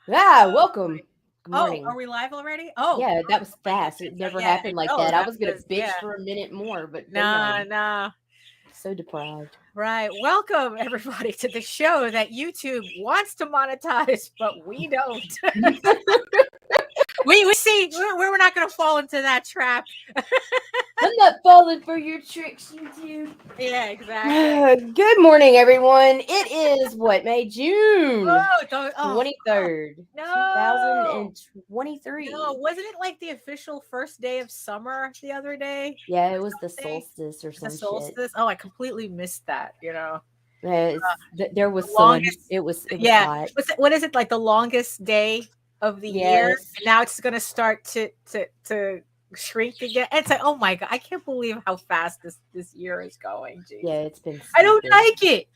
Welcome. Good Oh, morning. are we live already? Oh, Yeah, that oh was my fast. It goodness. never Yeah, happened like no, that. I that was gonna was, bitch for a minute more, but nah, damn, nah. so deprived. Right. Welcome everybody to the show that YouTube wants to monetize, but we don't. we see we're not going to fall into that trap. I'm not falling for your tricks, YouTube. Yeah, exactly. Good morning, everyone. It is what, May, June Oh, don't, oh, 23rd, no. No, 2023. wasn't it like the official first day of summer the other day Yeah, or it was the something? solstice or The some shit. solstice. Oh, I completely missed that. There The was sun. longest, It was yeah. hot. What is it, like the longest day of the year? Yes. And now it's going to start to shrink again. It's like, oh my god, I can't believe how fast this year is going. Yeah, Jesus, it's been I don't stupid. like it.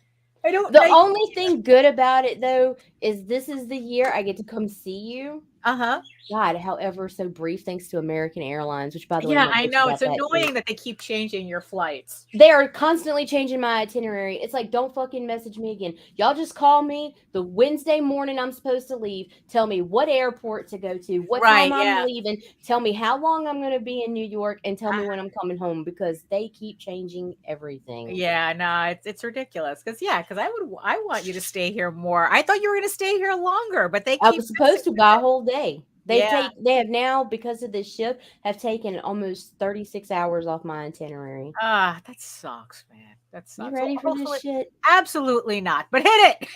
I don't The like. only thing good about it though is this is the year I get to come see you. Uh huh. God, however, so brief thanks to American Airlines, which by the way, I'm Yeah, gonna I bitch know about it's that too. annoying that they keep changing your flights. They are constantly changing my itinerary. It's like, don't fucking message me again. Y'all just call me the Wednesday morning I'm supposed to leave. Tell me what airport to go to, what time Right? I'm Yeah. leaving. Tell me how long I'm going to be in New York, and tell me when I'm coming home because they keep changing everything. Yeah, no, it's ridiculous. Because I want you to stay here more. I thought you were going to stay here longer, but they I keep was messing supposed to with buy a it. whole day. Yeah. They have now, because of this shift, have taken almost 36 hours off my itinerary. Ah, that sucks, man. That You sucks. Well, ready for this hopefully, shit? absolutely not. But hit it.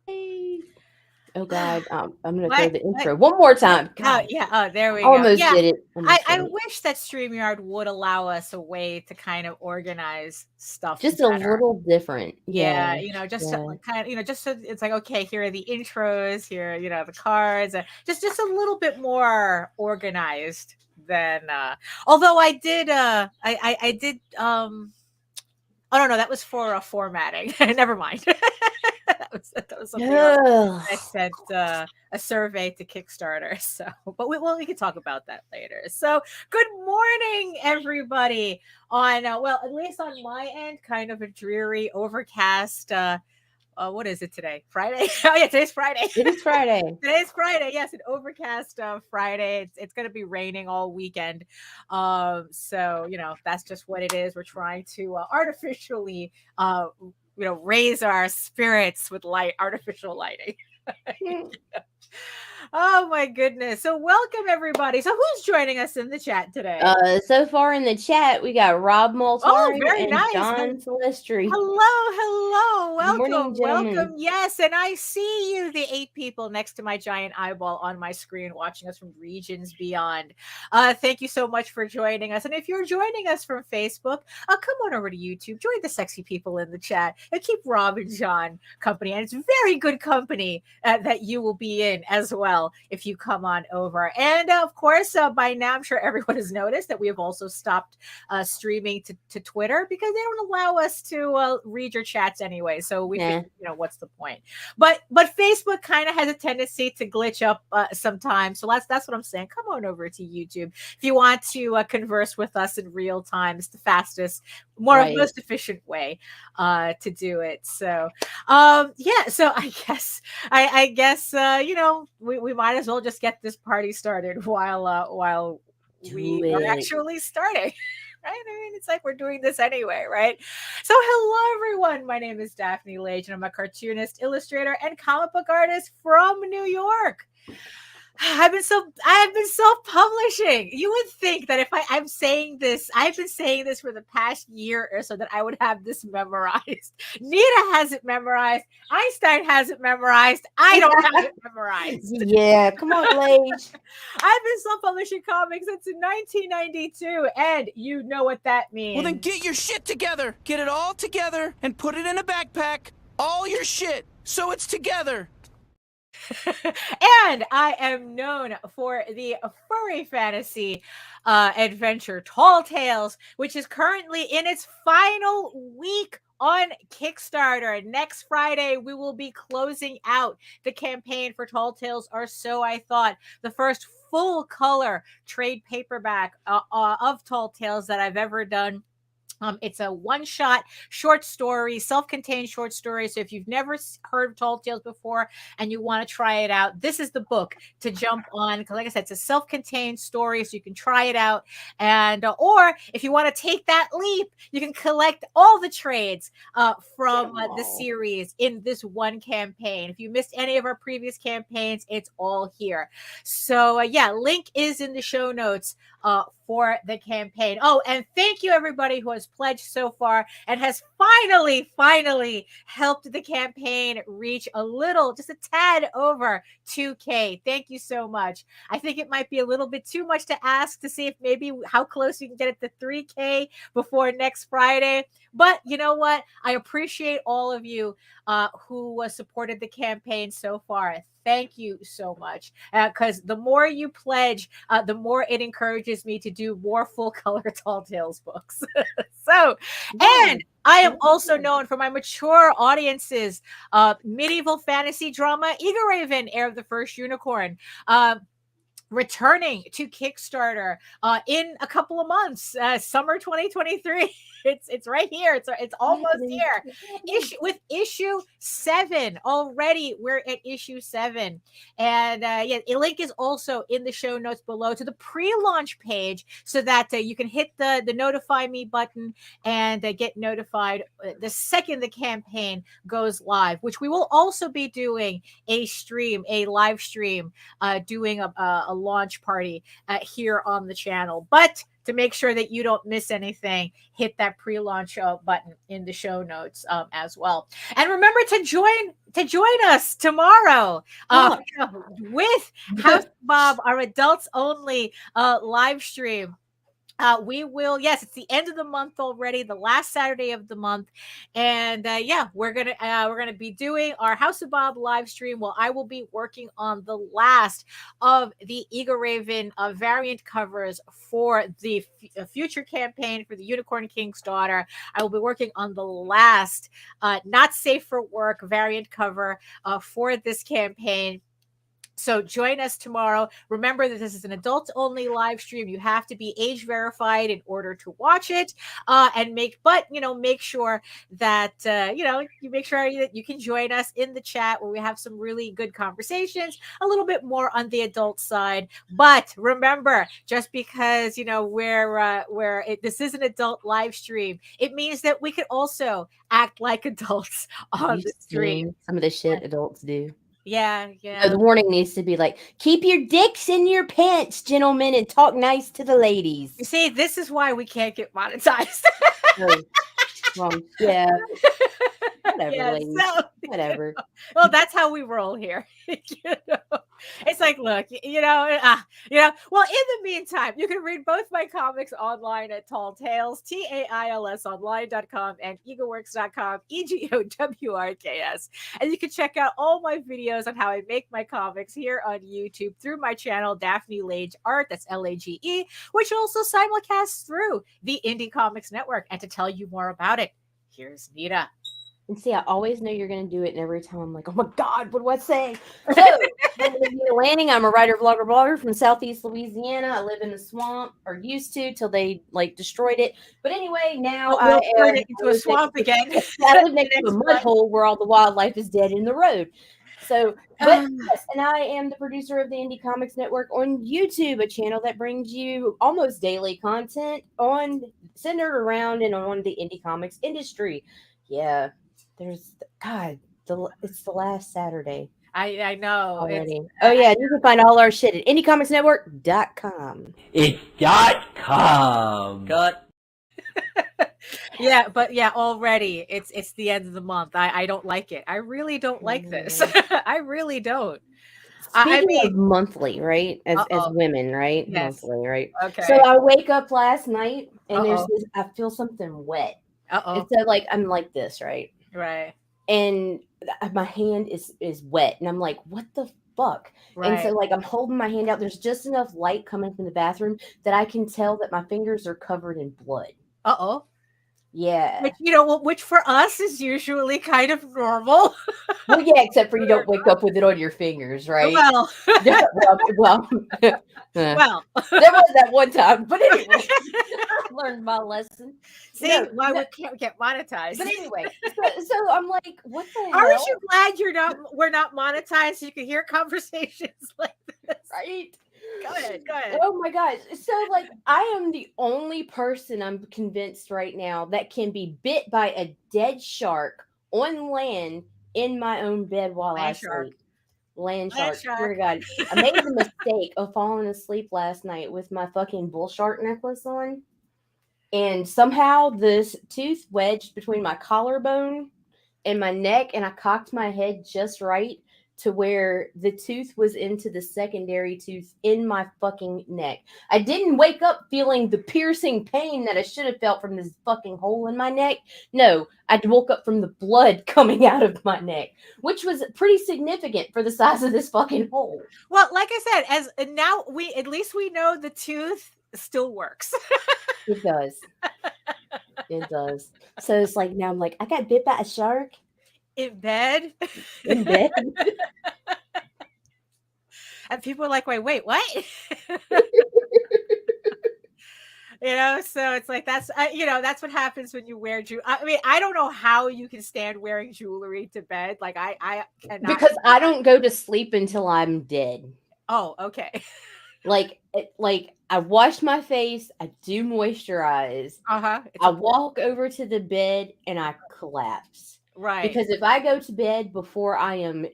Yay. Oh God, I'm gonna throw What? the What? intro one more time. Oh, God, yeah. Oh, there we go. almost Yeah. did it. Almost I did it. wish that StreamYard would allow us a way to kind of organize stuff Just a better. little different. Yeah, Yeah, just to, yeah. like, kind of, just so it's like, okay, here are the intros, here, the cards, just a little bit more organized than. Although I did, I did. Oh no, that was for formatting. Never mind. that was something else. I sent a survey to Kickstarter. So, but we can talk about that later. So, good morning, everybody. On well, at least on my end, kind of a dreary, overcast. What is it today? Friday? Oh yeah, today's Friday. It is Friday. Today's Friday. Yes, an overcast Friday. It's going to be raining all weekend. So that's just what it is. We're trying to artificially, raise our spirits with artificial lighting. Oh my goodness. So welcome everybody. So who's joining us in the chat today? So far in the chat, we got Rob Multari and nice. John Celestri. Hello. Welcome. Morning, Yes, and I see you, the 8 people next to my giant eyeball on my screen watching us from regions beyond. Thank you so much for joining us. And if you're joining us from Facebook, come on over to YouTube. Join the sexy people in the chat and keep Rob and John company. And it's very good company that you will be in as well if you come on over. And of course, by now I'm sure everyone has noticed that we have also stopped streaming to Twitter because they don't allow us to read your chats anyway. So we think, what's the point? But Facebook kind of has a tendency to glitch up sometimes. So that's what I'm saying. Come on over to YouTube if you want to converse with us in real time. It's the fastest, most efficient way to do it. So so I guess we might as well just get this party started while we are actually starting. Right? I mean, it's like we're doing this anyway, right? So hello, everyone. My name is Daphne Lage, and I'm a cartoonist, illustrator, and comic book artist from New York. I've been self-publishing. You would think that if I've been saying this for the past year or so, that I would have this memorized. Nita has it memorized. Einstein has it memorized. I don't have it memorized. Yeah, come on, Lage. I've been self-publishing comics since 1992, and you know what that means. Well, then get your shit together. Get it all together and put it in a backpack. All your shit, so it's together. And I am known for the furry fantasy adventure Tall Tales, which is currently in its final week on Kickstarter. Next Friday, we will be closing out the campaign for Tall Tales, or so I thought, the first full color trade paperback of Tall Tales that I've ever done. It's a one-shot short story, self-contained short story. So if you've never heard of Tall Tales before and you want to try it out, this is the book to jump on. Because like I said, it's a self-contained story, so you can try it out. And or if you want to take that leap, you can collect all the trades from the series in this one campaign. If you missed any of our previous campaigns, it's all here. So link is in the show notes for the campaign. Oh, and thank you everybody who has pledged so far and has finally helped the campaign reach just a tad over 2K. Thank you so much. I think it might be a little bit too much to ask to see if maybe how close we can get it to 3K before next Friday. But you know what? I appreciate all of you who supported the campaign so far. Thank you so much. Because the more you pledge, the more it encourages me to do more full color Tall Tales books. And I am also known for my mature audiences, medieval fantasy drama, Eagle Raven, Heir of the First Unicorn. Returning to Kickstarter in a couple of months, summer 2023. It's right here. It's almost here. Issue 7 already. We're at issue 7, and a link is also in the show notes below to the pre-launch page, so that you can hit the notify me button and get notified the second the campaign goes live. Which we will also be doing a live stream, doing a launch party here on the channel. But to make sure that you don't miss anything, hit that pre-launch button in the show notes as well. And remember to join us tomorrow with House Bob, our adults only live stream. We will, yes, it's the end of the month already, the last Saturday of the month. And yeah, we're gonna be doing our House of Bob live stream. Well, I will be working on the last of the Eagle Raven variant covers for the future campaign for the Unicorn King's Daughter. I will be working on the last Not Safe for Work variant cover for this campaign. So join us tomorrow. Remember that this is an adult only live stream. You have to be age verified in order to watch it. Make sure that, you make sure that you can join us in the chat where we have some really good conversations, a little bit more on the adult side. But remember, just because, this is an adult live stream, it means that we could also act like adults on the stream. Some of the shit adults do. Yeah. So the warning needs to be like, keep your dicks in your pants, gentlemen, and talk nice to the ladies. You see, this is why we can't get monetized. Yeah. Whatever, ladies. Whatever. Well, that's how we roll here. It's like, look, well, in the meantime, you can read both my comics online at Tall Tales, TAILS online.com and eagleworks.com, EGOWRKS. And you can check out all my videos on how I make my comics here on YouTube through my channel, Daphne Lage Art, that's LAGE, which also simulcasts through the Indie Comics Network. And to tell you more about it, here's Nita. And see, I always know you're going to do it, and every time I'm like, oh my God, what do I say? So, I'm Nita Lanning. I'm a writer, vlogger, blogger from Southeast Louisiana. I live in the swamp, or used to, till they destroyed it. But anyway, now I turn it into a swamp again. I live next to a mud hole where all the wildlife is dead in the road. So, yes, and I am the producer of the Indie Comics Network on YouTube, a channel that brings you almost daily content centered around and on the indie comics industry. Yeah. It's the last Saturday. I know. Already. You can find all our shit at indiecomicsnetwork.com. It's .com. Cut. Yeah, but already it's the end of the month. I don't like it. I really don't like this. I really don't. Speaking of monthly, right? As women, right? Yes. Monthly, right? Okay. So I wake up last night and I feel something wet. And so I'm like this, right? Right. And my hand is wet. And I'm like, what the fuck? Right. And so I'm holding my hand out. There's just enough light coming from the bathroom that I can tell that my fingers are covered in blood. Yeah. Which for us is usually kind of normal. Well, yeah, except for you don't wake up with it on your fingers, right? Well, there was that one time. But anyway, I learned my lesson. See, why we can't get monetized. But anyway, so I'm like, what the hell? Aren't you glad we're not monetized so you can hear conversations like this? Right? Go ahead. Oh my gosh. So I am the only person I'm convinced right now that can be bit by a dead shark on land in my own bed while I sleep. Land shark. Swear to God. I made the mistake of falling asleep last night with my fucking bull shark necklace on. And somehow this tooth wedged between my collarbone and my neck, and I cocked my head just right to where the tooth was into the secondary tooth in my fucking neck. I didn't wake up feeling the piercing pain that I should have felt from this fucking hole in my neck. No, I woke up from the blood coming out of my neck, which was pretty significant for the size of this fucking hole. Well, like I said, now at least we know the tooth still works. It does. It does. So it's now I'm like, I got bit by a shark. In bed. And people are like, wait, what? So it's like, that's what happens when you wear jewelry. I mean, I don't know how you can stand wearing jewelry to bed. I cannot. Because I don't go to sleep until I'm dead. Oh, okay. I wash my face, I do moisturize. I walk over to the bed and I collapse. Right. Because if I go to bed before I am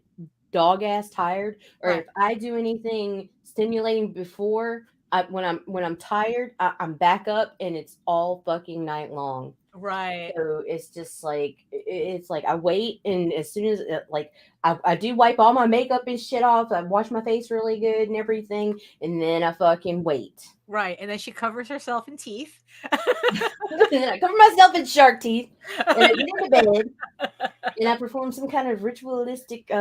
dog ass tired, or if I do anything stimulating before, when I'm tired, I'm back up, and it's all fucking night long. Right. So it's just like it's like I wait, and as soon as like I do wipe all my makeup and shit off, I wash my face really good and everything, and then I fucking wait. Right. And then she covers herself in teeth. And then I cover myself in shark teeth, and I get into bed, and I perform some kind of ritualistic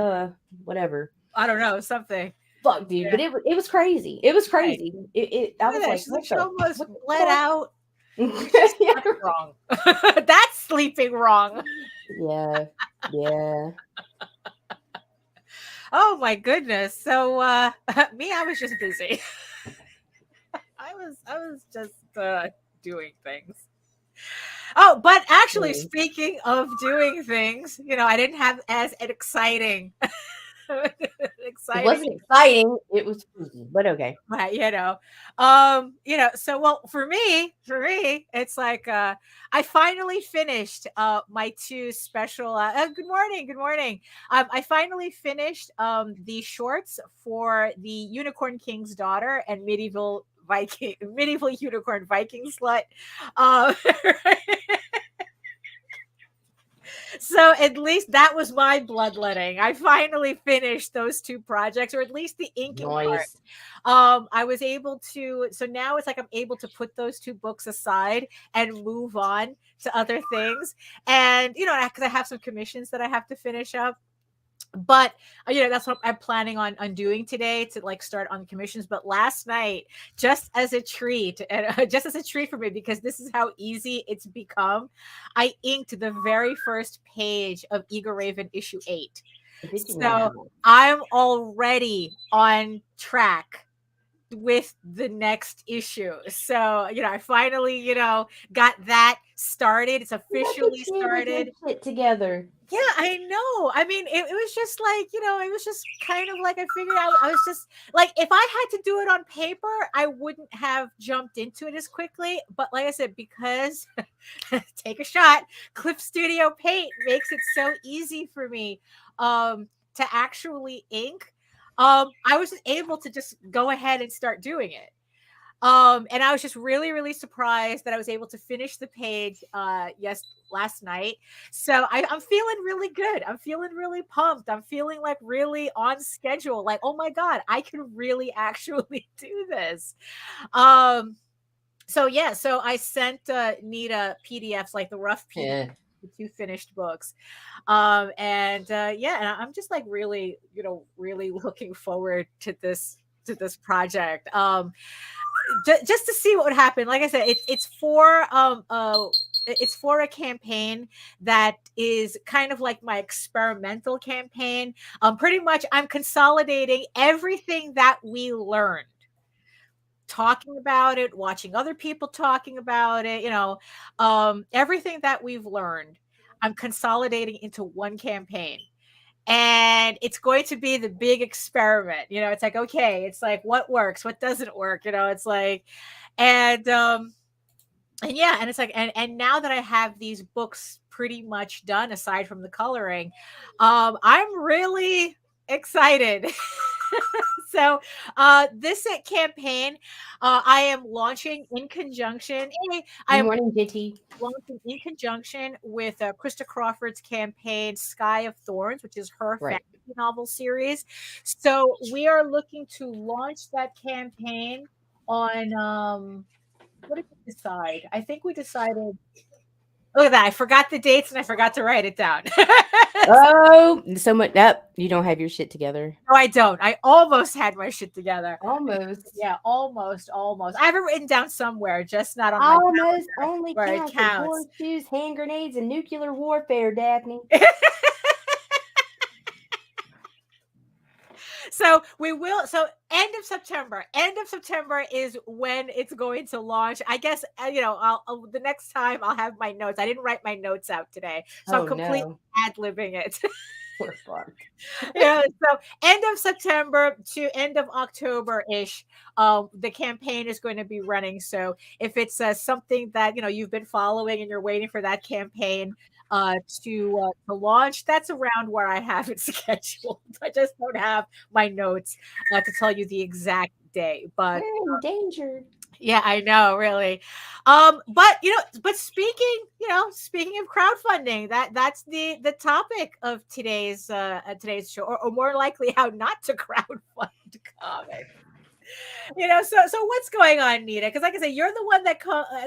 whatever. I don't know, something. Fuck, dude, Yeah. but it was crazy. It was crazy. I was like, she almost bled out. Yeah. Wrong. That's sleeping wrong. Yeah. Yeah. Oh my goodness. So me, I was just busy. I was just doing things. Oh, but actually, speaking of doing things, I didn't have as an exciting. It wasn't exciting. It was freaky, but okay. Right, so well for me, it's like I finally finished my two special good morning. I finally finished the shorts for the Unicorn King's Daughter and medieval unicorn Viking slut. So at least that was my bloodletting. I finally finished those two projects, or at least the inking part. I was able to, so now it's like I'm able to put those two books aside and move on to other things. And, because I have some commissions that I have to finish up. But that's what I'm planning on doing today, to like start on commissions. But last night, just as a treat for me, because this is how easy it's become, I inked the very first page of Eager Raven issue 8. So I'm already on track with the next issue. So I finally got that started. It's officially started. Shit together. Yeah, I know. I mean, it was just like, it was just kind of like I figured out. I was just like, if I had to do it on paper, I wouldn't have jumped into it as quickly. But like I said, because take a shot, Clip Studio Paint makes it so easy for me to actually ink. I was able to just go ahead and start doing it. And I was just really, really surprised that I was able to finish the page last night. So I'm feeling really good. I'm feeling really pumped. I'm feeling like really on schedule. Like, oh my God, I can really actually do this. So I sent Nita PDFs, like the rough PDF, the two finished books. And I'm just like really, really looking forward to this project. Just to see what would happen. Like I said, it's for a campaign that is kind of like my experimental campaign. Pretty much I'm consolidating everything that we learned, talking about it, watching other people talking about it, everything that we've learned, I'm consolidating into one campaign. And it's going to be the big experiment. It's like, okay, it's like what works, what doesn't work, it's like, and it's like, and now that I have these books pretty much done, aside from the coloring, I'm really excited. So this campaign I am launching in conjunction. Launching in conjunction with Krista Crawford's campaign Sky of Thorns, which is her fantasy novel series. So we are looking to launch that campaign on what did we decide? I think we decided. Look at that. I forgot the dates and I forgot to write it down. Oh, so much. You don't have your shit together. No, I don't. I almost had my shit together. Almost. Yeah, almost. I have it written down somewhere, just not on almost my only counts. Horseshoes, hand grenades, and nuclear warfare, Daphne. So we will. So end of September is when it's going to launch. I guess I'll the next time I'll have my notes. I didn't write my notes out today, so I'm completely ad-libbing it. We're fucked. So end of September to end of October-ish, the campaign is going to be running. So if it's something that you've been following and you're waiting for that campaign to launch, that's around where I have it scheduled. I just don't have my notes to tell you the exact day. But we're in danger. yeah, I know, really. But speaking of crowdfunding, that's the topic of today's show, or more likely, how not to crowdfund comics. So what's going on, Nita? Because like I said, you're the one that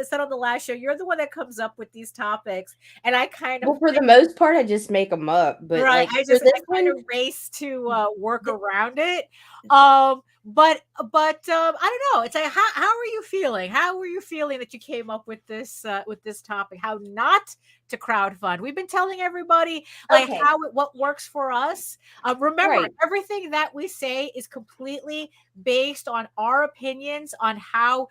said on the last show, you're the one that comes up with these topics, and I kind of, well, for the most part, I just make them up. But right, like I kind of race to work around it. But I don't know. It's like, how are you feeling? How were you feeling that you came up with this topic? How not to crowdfund? We've been telling everybody like what works for us. Remember, everything that we say is completely based on our opinions on how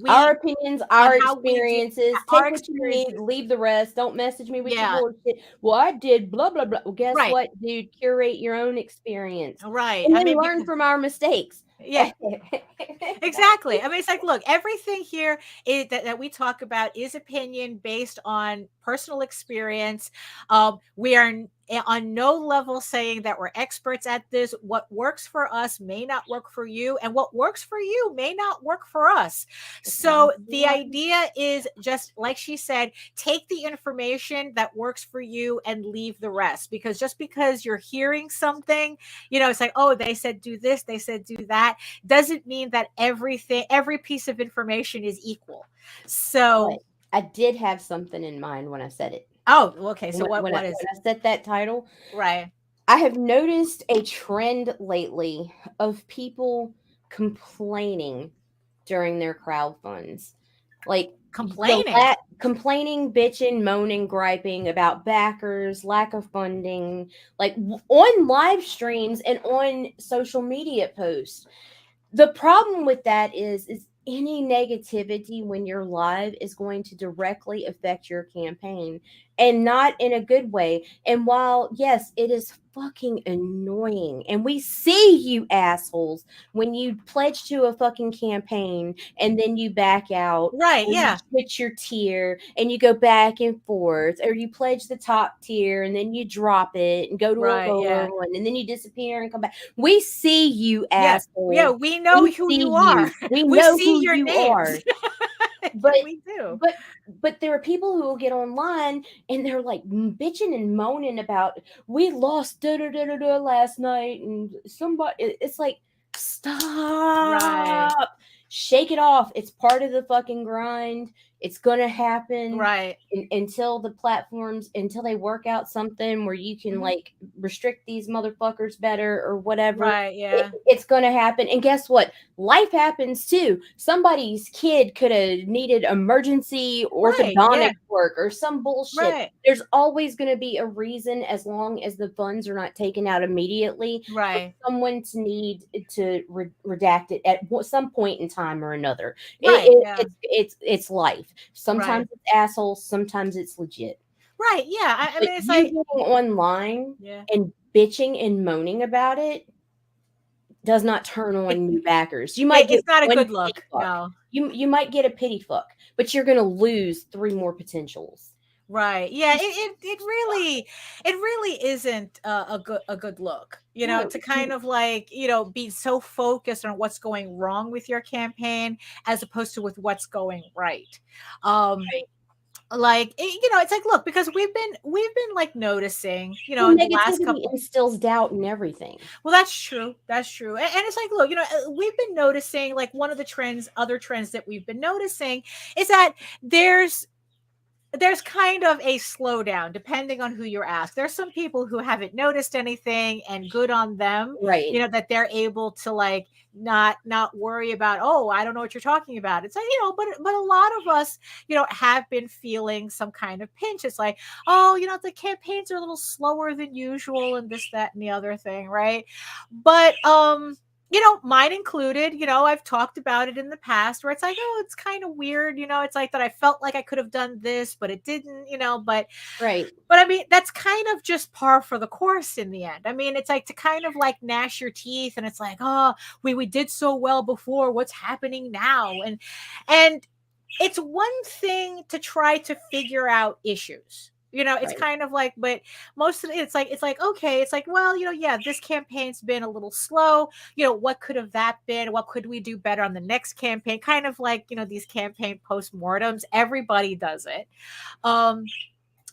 our opinions, our experiences. Take what you need, leave the rest. Don't message me with your bullshit. Well, I did blah blah blah. Well, guess what, dude? Curate your own experience, right? And then learn from our mistakes. Yeah, exactly. I mean, it's like, look, everything here is that we talk about is opinion based on personal experience. We are on no level saying that we're experts at this. What works for us may not work for you, and what works for you may not work for us. So the idea is, just like she said, take the information that works for you and leave the rest. Because just because you're hearing something, it's like, oh, they said do this, they said do that, doesn't mean that every piece of information is equal. So I did have something in mind when I said it. Oh, okay. So what is when I set that title? Right. I have noticed a trend lately of people complaining during their crowdfunds. Like complaining, bitching, moaning, griping about backers, lack of funding, like on live streams and on social media posts. The problem with that is any negativity when you're live is going to directly affect your campaign, and not in a good way. And while, yes, it is fucking annoying, and we see you assholes when you pledge to a fucking campaign and then you back out, right? Yeah, you switch your tier and you go back and forth, or you pledge the top tier and then you drop it and go to a lower one, and then you disappear and come back. We see you, assholes. Yeah, we know who you are. We know see who your you names. are. But we do. But there are people who will get online and they're like bitching and moaning about, we lost last night, and somebody, it's like, stop, shake it off. It's part of the fucking grind. It's gonna happen, right? Until the platforms, until they work out something where you can like restrict these motherfuckers better or whatever. Right? Yeah, it's gonna happen. And guess what? Life happens too. Somebody's kid could have needed emergency orthodontic work or some bullshit. Right. There's always going to be a reason, as long as the funds are not taken out immediately, right? For someone to need to redact it at some point in time or another. Right. It's life. Sometimes it's assholes. Sometimes it's legit. Right. Yeah. I mean, it's like going online and bitching and moaning about it does not turn on new backers. You might get, it's not a good look. No. You might get a pity fuck, but you're gonna lose 3 more potentials. Right. Yeah. It really isn't a good look. To kind of like, be so focused on what's going wrong with your campaign as opposed to with what's going right. Like, it's like, look, because we've been like noticing, in the last couple, instills doubt in everything. Well, that's true. And it's like, look, we've been noticing, like, one of the other trends that we've been noticing is that there's kind of a slowdown depending on who you're asked. There's some people who haven't noticed anything, and good on them, right? That they're able to like not worry about, oh, I don't know what you're talking about. It's like, but a lot of us, have been feeling some kind of pinch. It's like, oh, the campaigns are a little slower than usual, and this, that, and the other thing, right? But mine included. I've talked about it in the past where it's like, oh, it's kind of weird, it's like that I felt like I could have done this, but it didn't, but right. But I mean, that's kind of just par for the course in the end. I mean, it's like to kind of like gnash your teeth, and it's like, oh, we did so well before, what's happening now? And it's one thing to try to figure out issues. It's kind of like, but most of it, it's like, okay, it's like, well, yeah, this campaign's been a little slow. What could have that been? What could we do better on the next campaign? Kind of like, these campaign postmortems. Everybody does it.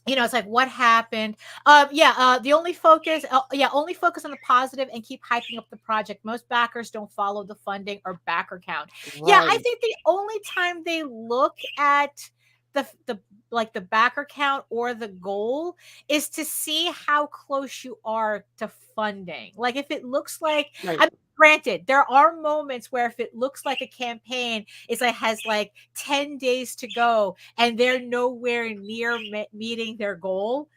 It's like, what happened? The only focus, only focus on the positive and keep hyping up the project. Most backers don't follow the funding or backer count. Right. Yeah, I think the only time they look at the backer count or the goal is to see how close you are to funding. Like if it looks like, right. Granted, there are moments where if it looks like a campaign has like 10 days to go and they're nowhere near meeting their goal,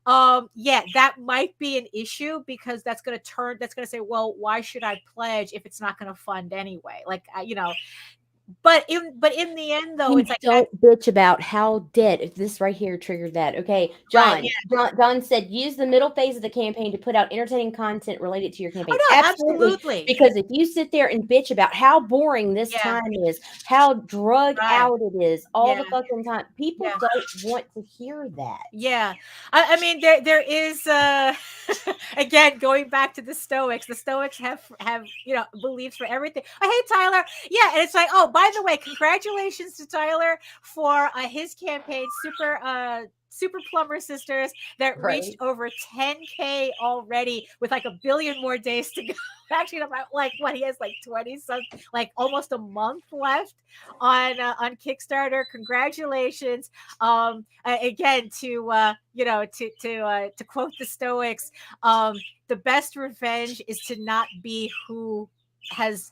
that might be an issue, because that's going to say, well, why should I pledge if it's not going to fund anyway? Like, But in the end, though, it's like, don't bitch about how dead. If this right here triggered that, okay, John. Right, yeah. John said use the middle phase of the campaign to put out entertaining content related to your campaign. Oh, no, absolutely. Because if you sit there and bitch about how boring this time is, how drug out it is, all the fucking time, people don't want to hear that. Yeah, I mean, there is again, going back to the Stoics. The Stoics have beliefs for everything. Oh, hey, Tyler. Yeah, and it's like, oh, by the way, congratulations to Tyler for his campaign, Super Plumber Sisters, that reached over 10K already, with like 1 billion more days to go. Actually, about he has 20 something, almost a month left on Kickstarter. Congratulations. Again, to quote the Stoics, the best revenge is to not be who has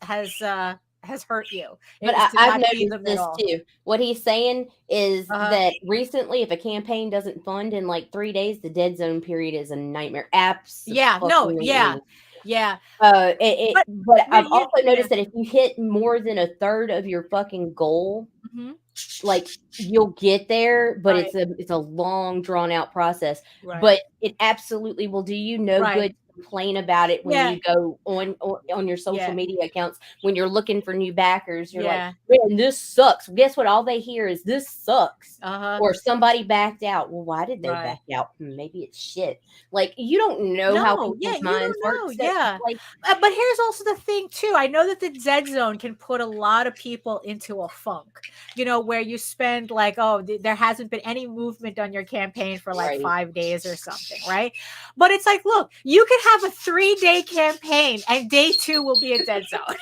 hurt you. But I've noticed this too. What he's saying is that recently, if a campaign doesn't fund in 3 days, the dead zone period is a nightmare. Absolutely. But I've also noticed that if you hit more than a third of your fucking goal, you'll get there, but it's a long, drawn out process. Right. But it absolutely will do you no good. Complain about it when you go on your social media accounts, when you're looking for new backers. You're like, man, this sucks. Guess what? All they hear is this sucks, or somebody backed out. Well, why did they back out? Maybe it's shit. You don't know how people's minds work. But here's also the thing too. I know that the dead zone can put a lot of people into a funk, where you spend there hasn't been any movement on your campaign for 5 days or something, right? But it's like, look, you can have a 3-day campaign and day 2 will be a dead zone.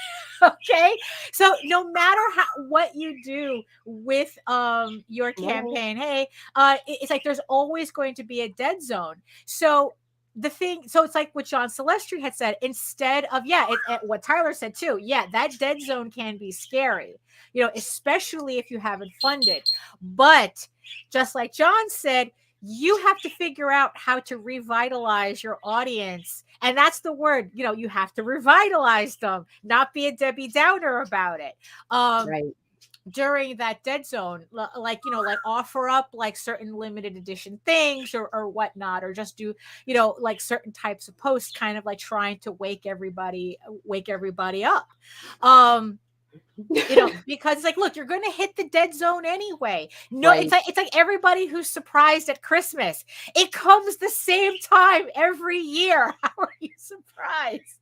Okay, so no matter what you do with your campaign, it's like there's always going to be a dead zone. So it's like what John Celestri had said, instead of what Tyler said too. That dead zone can be scary, especially if you haven't funded. But just like John said, you have to figure out how to revitalize your audience. And that's the word, you have to revitalize them, not be a Debbie Downer about it. During that dead zone, offer up certain limited edition things or whatnot, or just do, certain types of posts, kind of trying to wake everybody up. Because it's like, look, you're going to hit the dead zone anyway. No, it's like everybody who's surprised at Christmas. It comes the same time every year. How are you surprised?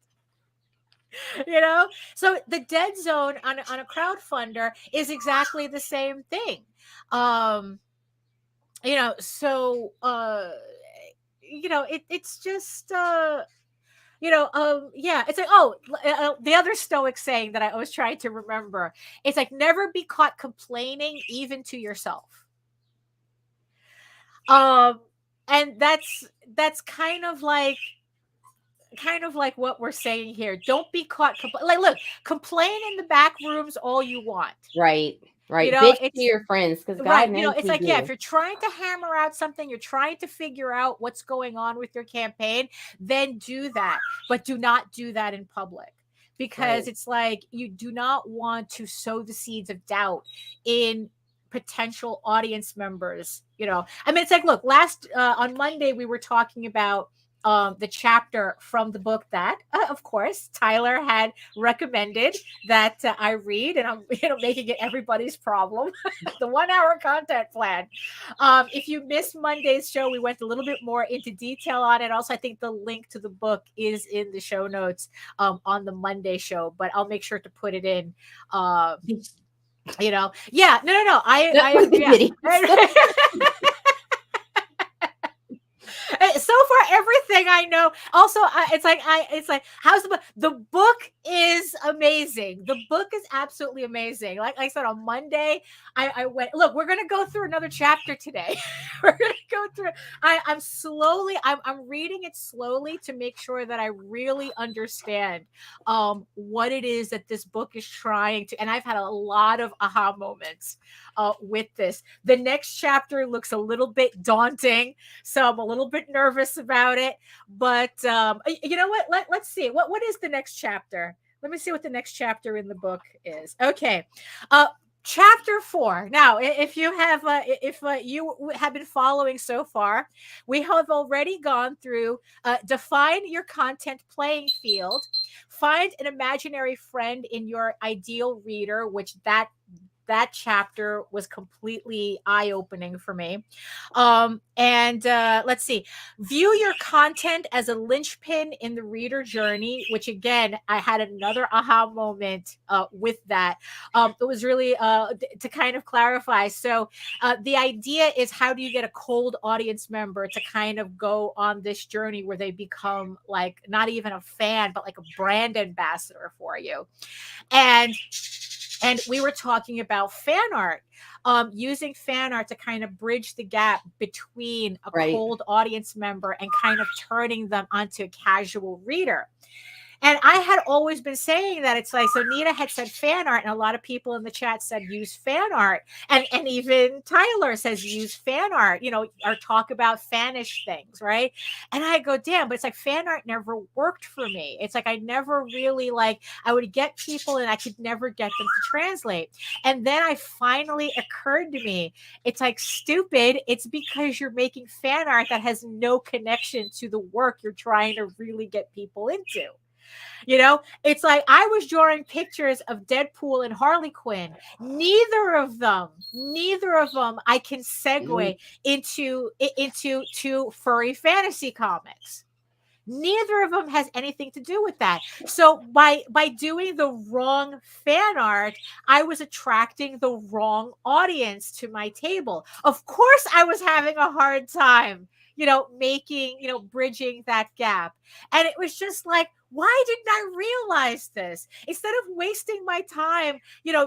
So the dead zone on a crowdfunder is exactly the same thing. It's just it's like, the other Stoic saying that I was trying to remember, it's like, never be caught complaining, even to yourself. And that's kind of like what we're saying here. Don't be caught look, complain in the back rooms all you want. Right. Bitch to your friends, because God knows it's like, if you're trying to hammer out something, you're trying to figure out what's going on with your campaign, then do that. But do not do that in public, because it's like, you do not want to sow the seeds of doubt in potential audience members. I mean, it's like, look, on Monday we were talking about the chapter from the book that, of course, Tyler had recommended that I read, and I'm making it everybody's problem. The 1 hour content plan. If you missed Monday's show, we went a little bit more into detail on it. Also, I think the link to the book is in the show notes on the Monday show, but I'll make sure to put it in. No. So far, everything I know. Also, it's like how's the book? The book is amazing. The book is absolutely amazing. Like I said, on Monday, I went. Look, we're gonna go through another chapter today. We're gonna go through. I'm reading it slowly to make sure that I really understand what it is that this book is trying to. And I've had a lot of aha moments with this. The next chapter looks a little bit daunting, so I'm a little bit nervous about it. But you know what? Let's see. What is the next chapter? Let me see what the next chapter in the book is. Okay. Chapter 4. Now, if you have been following so far, we have already gone through define your content playing field, find an imaginary friend in your ideal reader, which that chapter was completely eye-opening for me. Let's see. View your content as a linchpin in the reader journey, which again, I had another aha moment with that. It was really to kind of clarify. So the idea is, how do you get a cold audience member to kind of go on this journey where they become like not even a fan, but like a brand ambassador for you? And we were talking about fan art, using fan art to kind of bridge the gap between a cold audience member and kind of turning them onto a casual reader. And I had always been saying that it's like, so Nita had said fan art, and a lot of people in the chat said use fan art. And even Tyler says use fan art, or talk about fanish things, right? And I go, damn, but it's like fan art never worked for me. It's like I never really I would get people and I could never get them to translate. And then I finally occurred to me, it's like, stupid. It's because you're making fan art that has no connection to the work you're trying to really get people into. It's like I was drawing pictures of Deadpool and Harley Quinn. Neither of them I can segue into furry fantasy comics. Neither of them has anything to do with that. So by doing the wrong fan art, I was attracting the wrong audience to my table. Of course, I was having a hard time, bridging that gap. And it was just like, why didn't I realize this? Instead of wasting my time,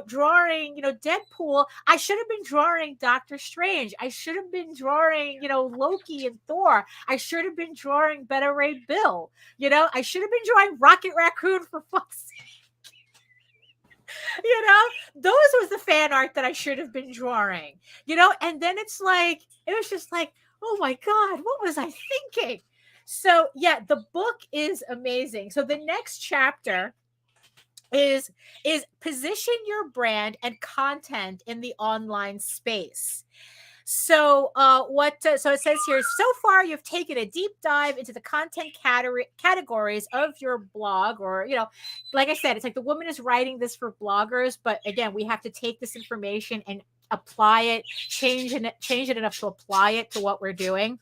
drawing, Deadpool, I should have been drawing Doctor Strange. I should have been drawing, Loki and Thor. I should have been drawing Beta Ray Bill. I should have been drawing Rocket Raccoon, for fuck's sake. Those was the fan art that I should have been drawing, and then it was just like, oh my God, what was I thinking? So yeah, the book is amazing. So the next chapter is position your brand and content in the online space. So so it says here, so far you've taken a deep dive into the content categories of your blog, or like I said, it's like the woman is writing this for bloggers, but again, we have to take this information and apply it, change it enough to apply it to what we're doing.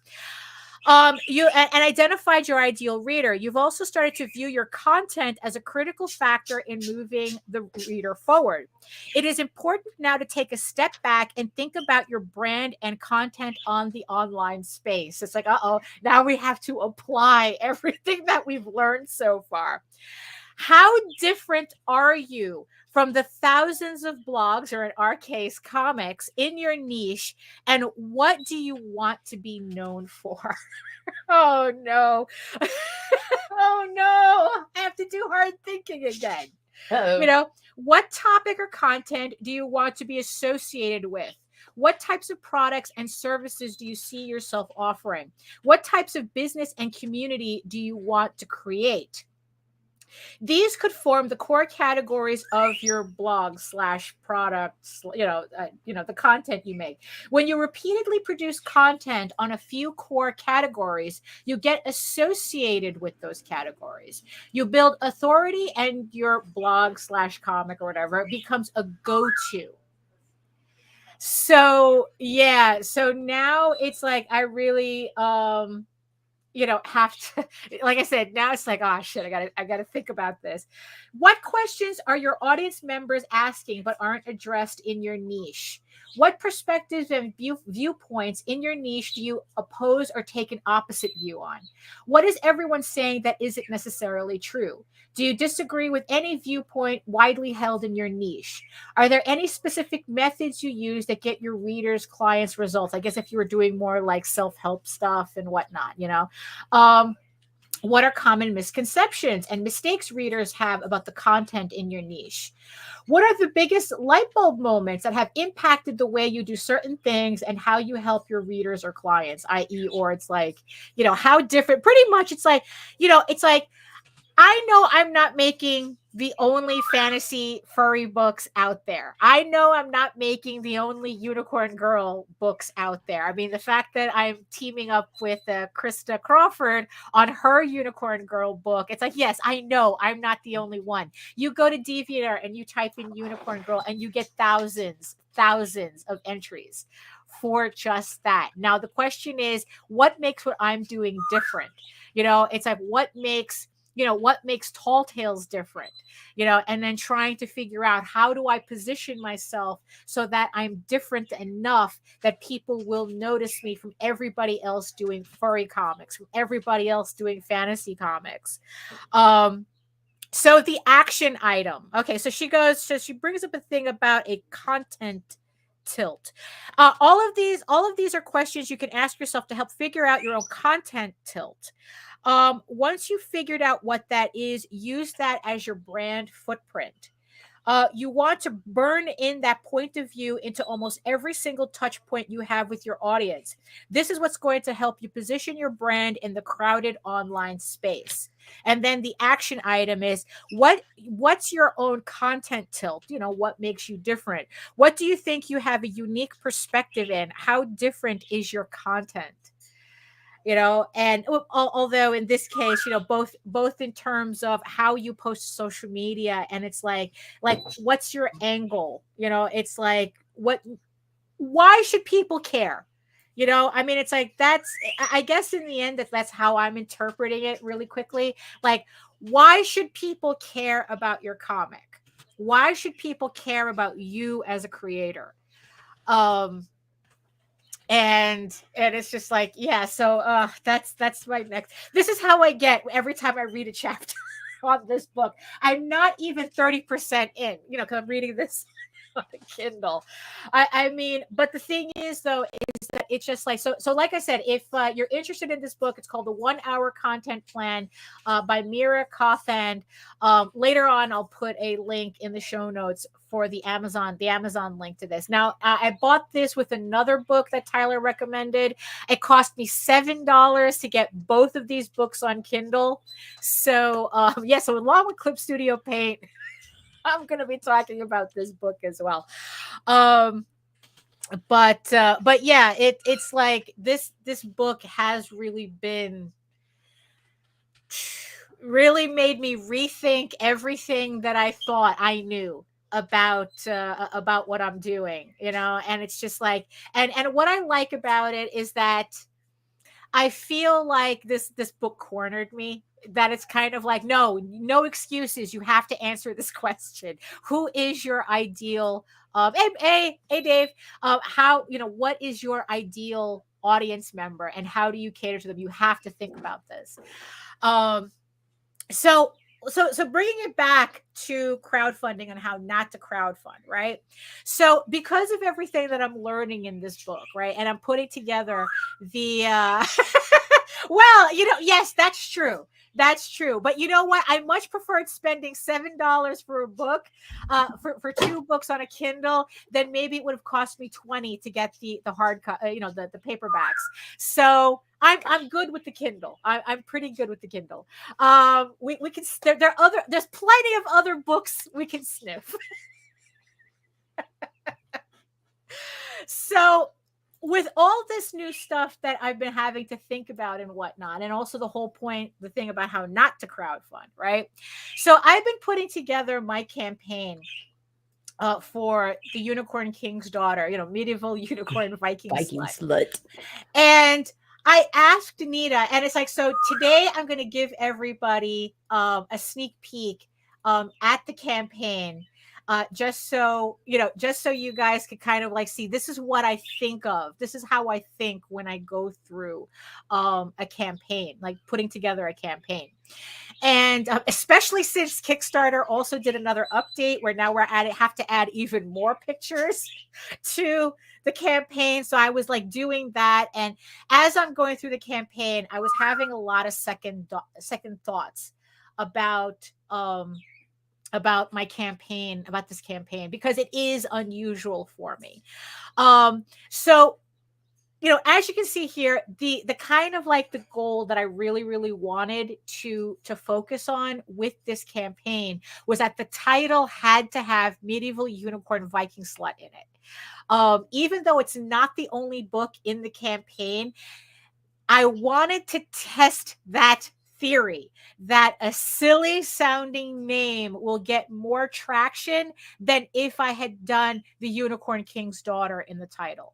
You identified your ideal reader. You've also started to view your content as a critical factor in moving the reader forward. It is important now to take a step back and think about your brand and content on the online space. It's like, now we have to apply everything that we've learned so far. How different are you from the thousands of blogs, or in our case, comics, in your niche, and what do you want to be known for? Oh, no. Oh, no. I have to do hard thinking again. Uh-oh. What topic or content do you want to be associated with? What types of products and services do you see yourself offering? What types of business and community do you want to create? These could form the core categories of your blog slash products, the content you make. When you repeatedly produce content on a few core categories, you get associated with those categories. You build authority, and your blog slash comic or whatever becomes a go-to. So yeah, so now it's like I really have to, like I said, now it's like, oh shit, I gotta think about this. What questions are your audience members asking but aren't addressed in your niche? What perspectives and viewpoints in your niche do you oppose or take an opposite view on? What is everyone saying that isn't necessarily true? Do you disagree with any viewpoint widely held in your niche? Are there any specific methods you use that get your readers, clients results? I guess if you were doing more like self-help stuff and whatnot, what are common misconceptions and mistakes readers have about the content in your niche? What are the biggest light bulb moments that have impacted the way you do certain things and how you help your readers or clients, i.e., or it's like, how different, pretty much it's like, I know I'm not making the only fantasy furry books out there. I know I'm not making the only unicorn girl books out there. I mean, the fact that I'm teaming up with Krista Crawford on her unicorn girl book, it's like, yes, I know I'm not the only one. You go to DeviantArt and you type in unicorn girl and you get thousands of entries for just that. Now, the question is, what makes what I'm doing different? It's like, what makes Tall Tales different, and then trying to figure out how do I position myself so that I'm different enough that people will notice me from everybody else doing furry comics, from everybody else doing fantasy comics. So the action item. Okay, so she brings up a thing about a content tilt. All of these are questions you can ask yourself to help figure out your own content tilt. Once you've figured out what that is, use that as your brand footprint. You want to burn in that point of view into almost every single touch point you have with your audience. This is what's going to help you position your brand in the crowded online space. And then the action item is what's your own content tilt? What makes you different? What do you think you have a unique perspective in? How different is your content? And although in this case, both in terms of how you post social media, and it's like what's your angle? It's like, why should people care? I mean, it's like, I guess in the end, that's how I'm interpreting it really quickly. Like, why should people care about your comic? Why should people care about you as a creator? And it's just like, yeah, so that's my next. This is how I get every time I read a chapter on this book. I'm not even 30% in, because I'm reading this on the Kindle. I mean, but the thing is, though, is that it's just like, so like I said, if you're interested in this book, it's called The 1 Hour Content Plan by Mira Coffand. Later on, I'll put a link in the show notes for the Amazon link to this. Now, I bought this with another book that Tyler recommended. It cost me $7 to get both of these books on Kindle. So, so along with Clip Studio Paint, I'm going to be talking about this book as well. But yeah, it's like this book has really made me rethink everything that I thought I knew about what I'm doing, and it's just like, and what I like about it is that I feel like this book cornered me. That it's kind of like, no excuses. You have to answer this question. Who is your ideal? Hey, Dave. How, what is your ideal audience member, and how do you cater to them? You have to think about this. So bringing it back to crowdfunding and how not to crowdfund, right? So because of everything that I'm learning in this book, right, and I'm putting together the Well, yes, that's true. That's true. But you know what? I much preferred spending $7 for a book, for 2 books on a Kindle, than maybe it would have cost me 20 to get the hard the paperbacks. So I'm good with the Kindle. I'm pretty good with the Kindle. We can there's plenty of other books we can sniff. So with all this new stuff that I've been having to think about and whatnot, and also the thing about how not to crowdfund, right? So I've been putting together my campaign for the Unicorn King's daughter, medieval unicorn Viking slut. And I asked Nita, and it's like, so today I'm going to give everybody a sneak peek at the campaign. Just so you guys could kind of like see, this is what I think of. This is how I think when I go through a campaign, like putting together a campaign. And especially since Kickstarter also did another update where now have to add even more pictures to the campaign. So I was like doing that. And as I'm going through the campaign, I was having a lot of second thoughts about my campaign, about this campaign, because it is unusual for me. So, as you can see here, the kind of like the goal that I really, really wanted to focus on with this campaign was that the title had to have medieval unicorn Viking slut in it. Even though it's not the only book in the campaign, I wanted to test that theory that a silly sounding name will get more traction than if I had done the Unicorn King's daughter in the title.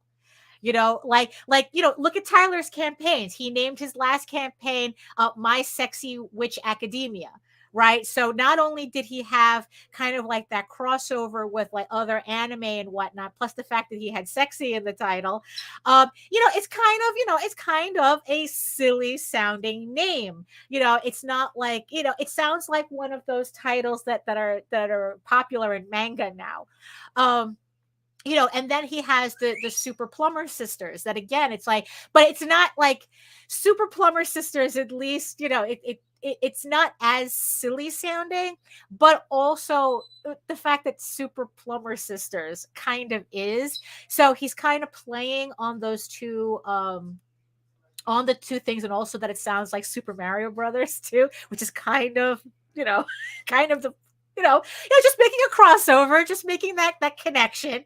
Look at Tyler's campaigns. He named his last campaign My Sexy Witch Academia, right? So not only did he have kind of like that crossover with like other anime and whatnot, plus the fact that he had sexy in the title, it's kind of a silly sounding name. It's not like, it sounds like one of those titles that are popular in manga now. And then he has the Super Plumber Sisters that, again, it's like, but it's not like Super Plumber Sisters, at least, it's not as silly sounding, but also the fact that Super Plumber Sisters kind of is. So he's kind of playing on those two, on the two things, and also that it sounds like Super Mario Brothers too, which is kind of the just making a crossover, just making that connection,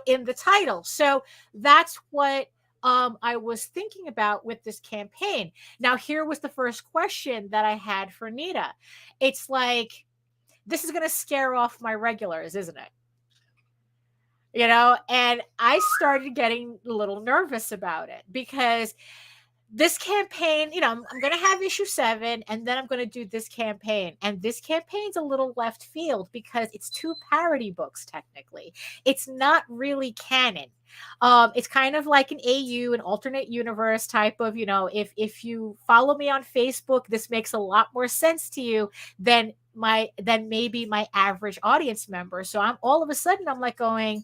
in the title. So that's what I was thinking about with this campaign. Now, here was the first question that I had for Nita. It's like, this is going to scare off my regulars, isn't it? And I started getting a little nervous about it, because this campaign, I'm going to have issue 7, and then I'm going to do this campaign. And this campaign's a little left field because it's 2 parody books, technically. It's not really canon. It's kind of like an AU, an alternate universe type of, if you follow me on Facebook, this makes a lot more sense to you than maybe my average audience member. So all of a sudden I'm like going,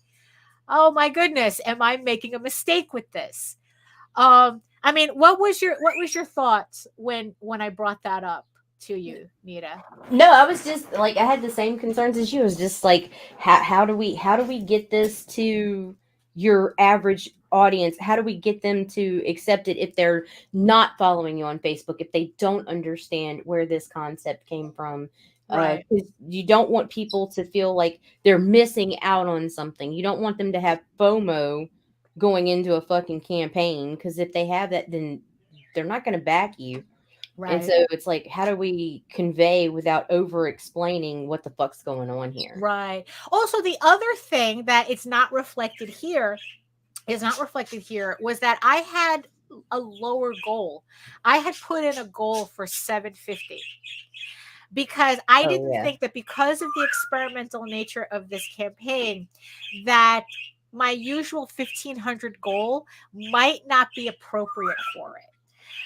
oh my goodness, am I making a mistake with this? I mean, what was your thoughts when I brought that up to you, Nita? No, I was just like, I had the same concerns as you. It was just like, how do we get this to your average audience? How do we get them to accept it if they're not following you on Facebook, if they don't understand where this concept came from? Right. 'Cause you don't want people to feel like they're missing out on something. You don't want them to have FOMO going into a fucking campaign, because if they have that, then they're not going to back you. Right. And so it's like, how do we convey without over explaining what the fuck's going on here? Right. Also, the other thing that it's not reflected here was that I had a lower goal. I had put in a goal for $750, because I didn't think that, because of the experimental nature of this campaign, that my usual 1,500 goal might not be appropriate for it.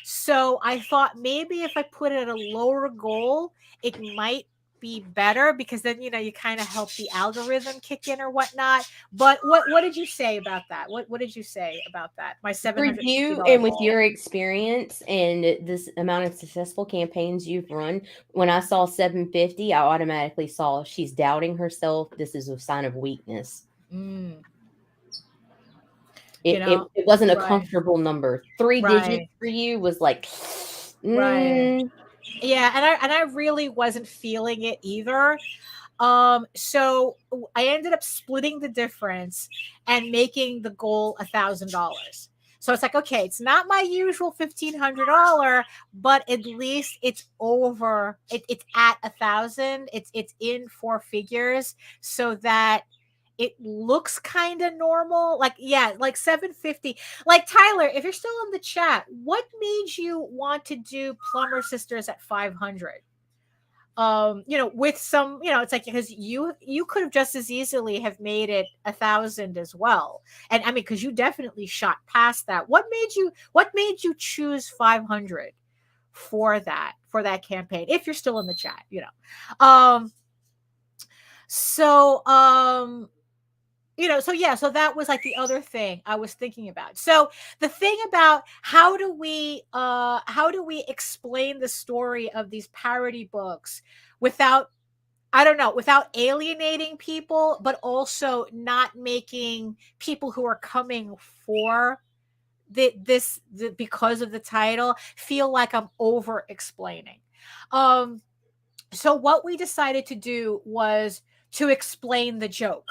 So I thought maybe if I put it at a lower goal, it might be better, because then, you know, you kind of help the algorithm kick in or whatnot. But what did you say about that? What did you say about that? My For $750 you and with goal. your experience and this amount of successful campaigns you've run, when I saw 750, I automatically saw she's doubting herself. This is a sign of weakness. Mm, It, you know, it wasn't a right, comfortable number. 3 digits right, for you was like, right. mm, Yeah, and I really wasn't feeling it either. So I ended up splitting the difference and making the goal $1,000. So it's like, okay, it's not my usual $1,500, but at least it's over. It's at 1,000. It's in 4 figures, so that it looks kind of normal. Like, yeah, like 750. Like, Tyler, if you're still in the chat, what made you want to do Plumber Sisters at 500? You know, with some, you know, it's like, because you could have just as easily have made it 1,000 as well. And I mean, because you definitely shot past that. What made you choose 500 for that campaign, if you're still in the chat, you know? So you know, so yeah, so that was like the other thing I was thinking about. So the thing about how do we explain the story of these parody books without, I don't know, without alienating people, but also not making people who are coming for because of the title feel like I'm over explaining. So what we decided to do was to explain the joke,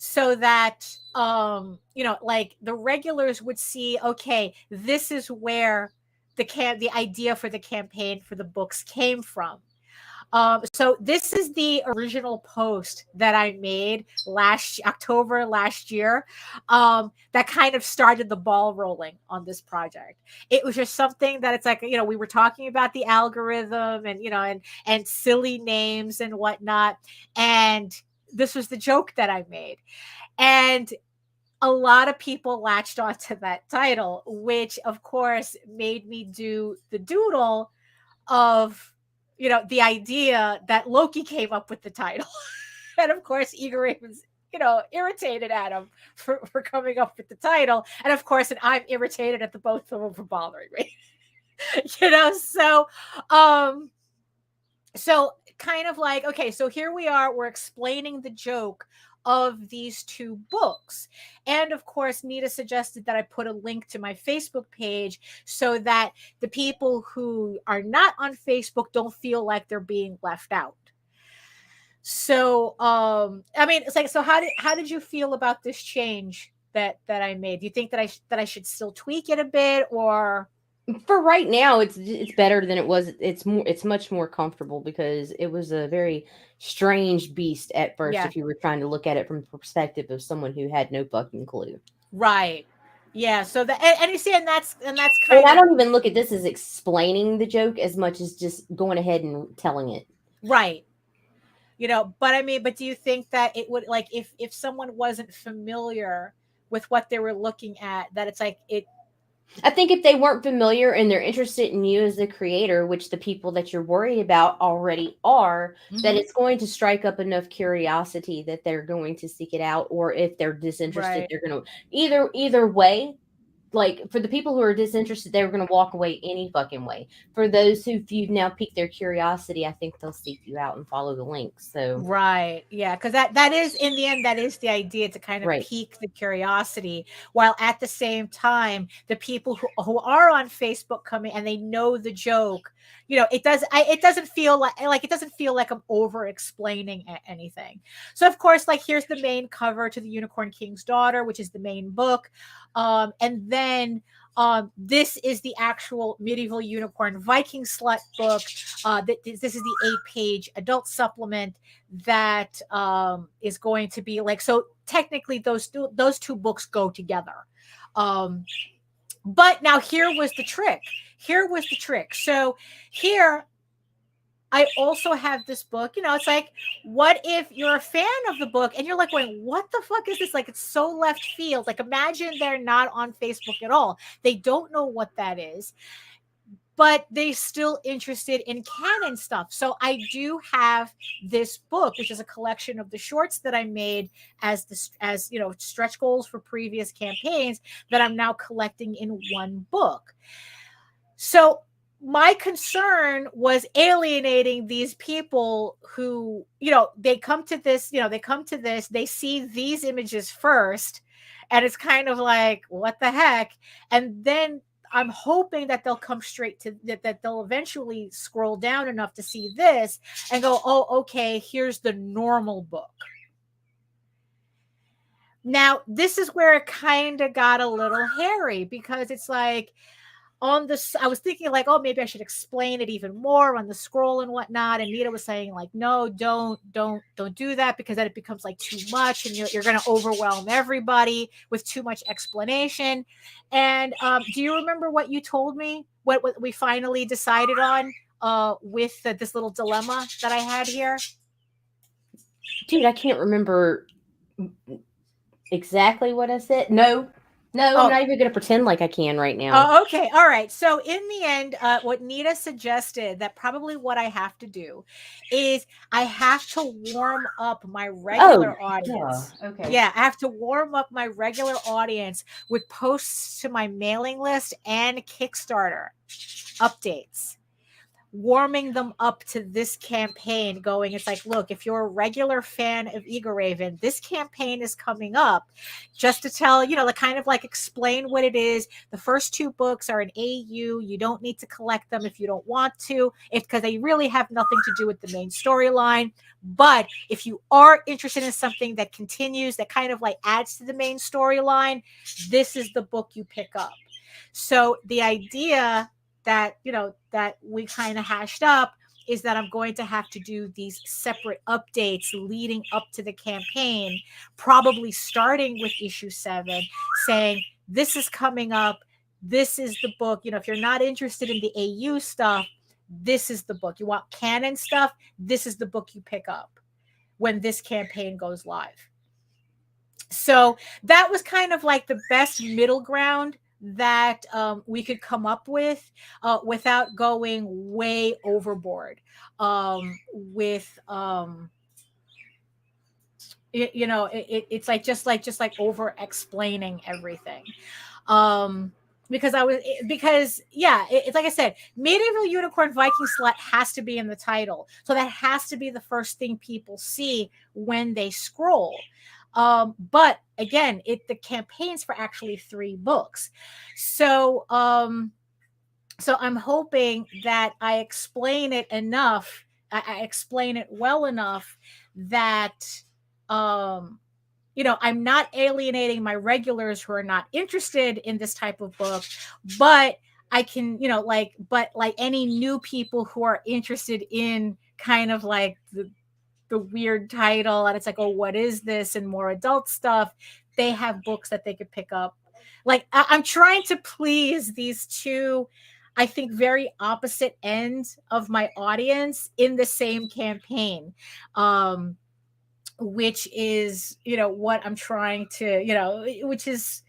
so that you know, like, the regulars would see, okay, this is where the idea for the campaign for the books came from. So this is the original post that I made October last year, that kind of started the ball rolling on this project. It was just something that, it's like, you know, we were talking about the algorithm and, you know, and silly names and whatnot, and this was the joke that I made. And a lot of people latched onto that title, which of course made me do the doodle of, you know, the idea that Loki came up with the title. And of course, Eager Raven's, you know, irritated at him for coming up with the title. And of course, and I'm irritated at the both of them for bothering me. You know, so kind of like, okay, so here we are, we're explaining the joke of these 2 books. And of course, Nita suggested that I put a link to my Facebook page so that the people who are not on Facebook don't feel like they're being left out. So I mean, it's like, so how did you feel about this change that I made? Do you think that I should still tweak it a bit, or? for right now, it's better than it was. It's much more comfortable, because it was a very strange beast at first. Yeah. If you were trying to look at it from the perspective of someone who had no fucking clue. Right. Yeah. So and you see, and that's kind I of, don't even look at this as explaining the joke as much as just going ahead and telling it. right. You know, but I mean, but do you think that it would, like, if someone wasn't familiar with what they were looking at, that it's like it? I think if they weren't familiar and they're interested in you as the creator, which the people that you're worried about already are, that it's going to strike up enough curiosity that they're going to seek it out. Or if they're disinterested, Right. they're going to either way. Like, for the people who are disinterested, they were going to walk away any fucking way. For those you've now piqued their curiosity, I think they'll seek you out and follow the links. So Right. Yeah. Because that is, in the end, that is the idea, to kind of Right. pique the curiosity, while at the same time, the people who are on Facebook coming and they know the joke, you know, it doesn't feel like I'm over explaining anything. So of course, like, here's the main cover to The Unicorn King's Daughter, which is the main book. And then this is the actual Medieval Unicorn Viking Slut book. This is the 8-page adult supplement that is going to be like, so technically those two books go together. But now here was the trick. So here I also have this book, you know, it's like, what if you're a fan of the book and you're like going, what the fuck is this? Like, it's so left field. Like, imagine they're not on Facebook at all. They don't know what that is. but they still interested in canon stuff. So I do have this book, which is a collection of the shorts that I made as stretch goals for previous campaigns that I'm now collecting in one book. So my concern was alienating these people who, they come to this, they see these images first, and it's kind of like, what the heck? And then I'm hoping that they'll come straight to that they'll eventually scroll down enough to see this and go, oh, okay, here's the normal book. Now, this is where it kind of got a little hairy, because it's like, I was thinking like, oh, maybe I should explain it even more on the scroll and whatnot. And Nita was saying like, no, don't do that, because then it becomes like too much, and you're going to overwhelm everybody with too much explanation. And do you remember what you told me? What we finally decided on with this little dilemma that I had here? Dude, I can't remember exactly what I said. No, I'm not even going to pretend like I can right now. Oh, okay. All right. So in the end, what Nita suggested, that probably what I have to do is I have to warm up my regular audience. Yeah. Okay. Yeah, I have to warm up my regular audience with posts to my mailing list and Kickstarter updates, warming them up to this campaign, going, it's like, look, if you're a regular fan of Eagle Raven, this campaign is coming up, just to tell, kind of like explain what it is. The first 2 books are an AU. You don't need to collect them if you don't want to, because they really have nothing to do with the main storyline. But if you are interested in something that continues, that kind of like adds to the main storyline, this is the book you pick up. So the idea that that we kind of hashed up is that I'm going to have to do these separate updates leading up to the campaign, probably starting with issue 7, saying this is coming up, this is the book. If you're not interested in the AU stuff, this is the book. You want canon stuff, this is the book you pick up when this campaign goes live. So that was kind of like the best middle ground that we could come up with without going way overboard with it's like just like over explaining everything, because it's like I said, Medieval Unicorn Viking Slut has to be in the title, so that has to be the first thing people see when they scroll. But again, the campaign's for actually 3 books. So I'm hoping that I explain it enough. I explain it well enough that, I'm not alienating my regulars who are not interested in this type of book, but I can, but like any new people who are interested in kind of like the weird title, and it's like, oh, what is this, and more adult stuff, they have books that they could pick up. Like I'm trying to please these 2, I think, very opposite ends of my audience in the same campaign, which is what I'm trying to which is,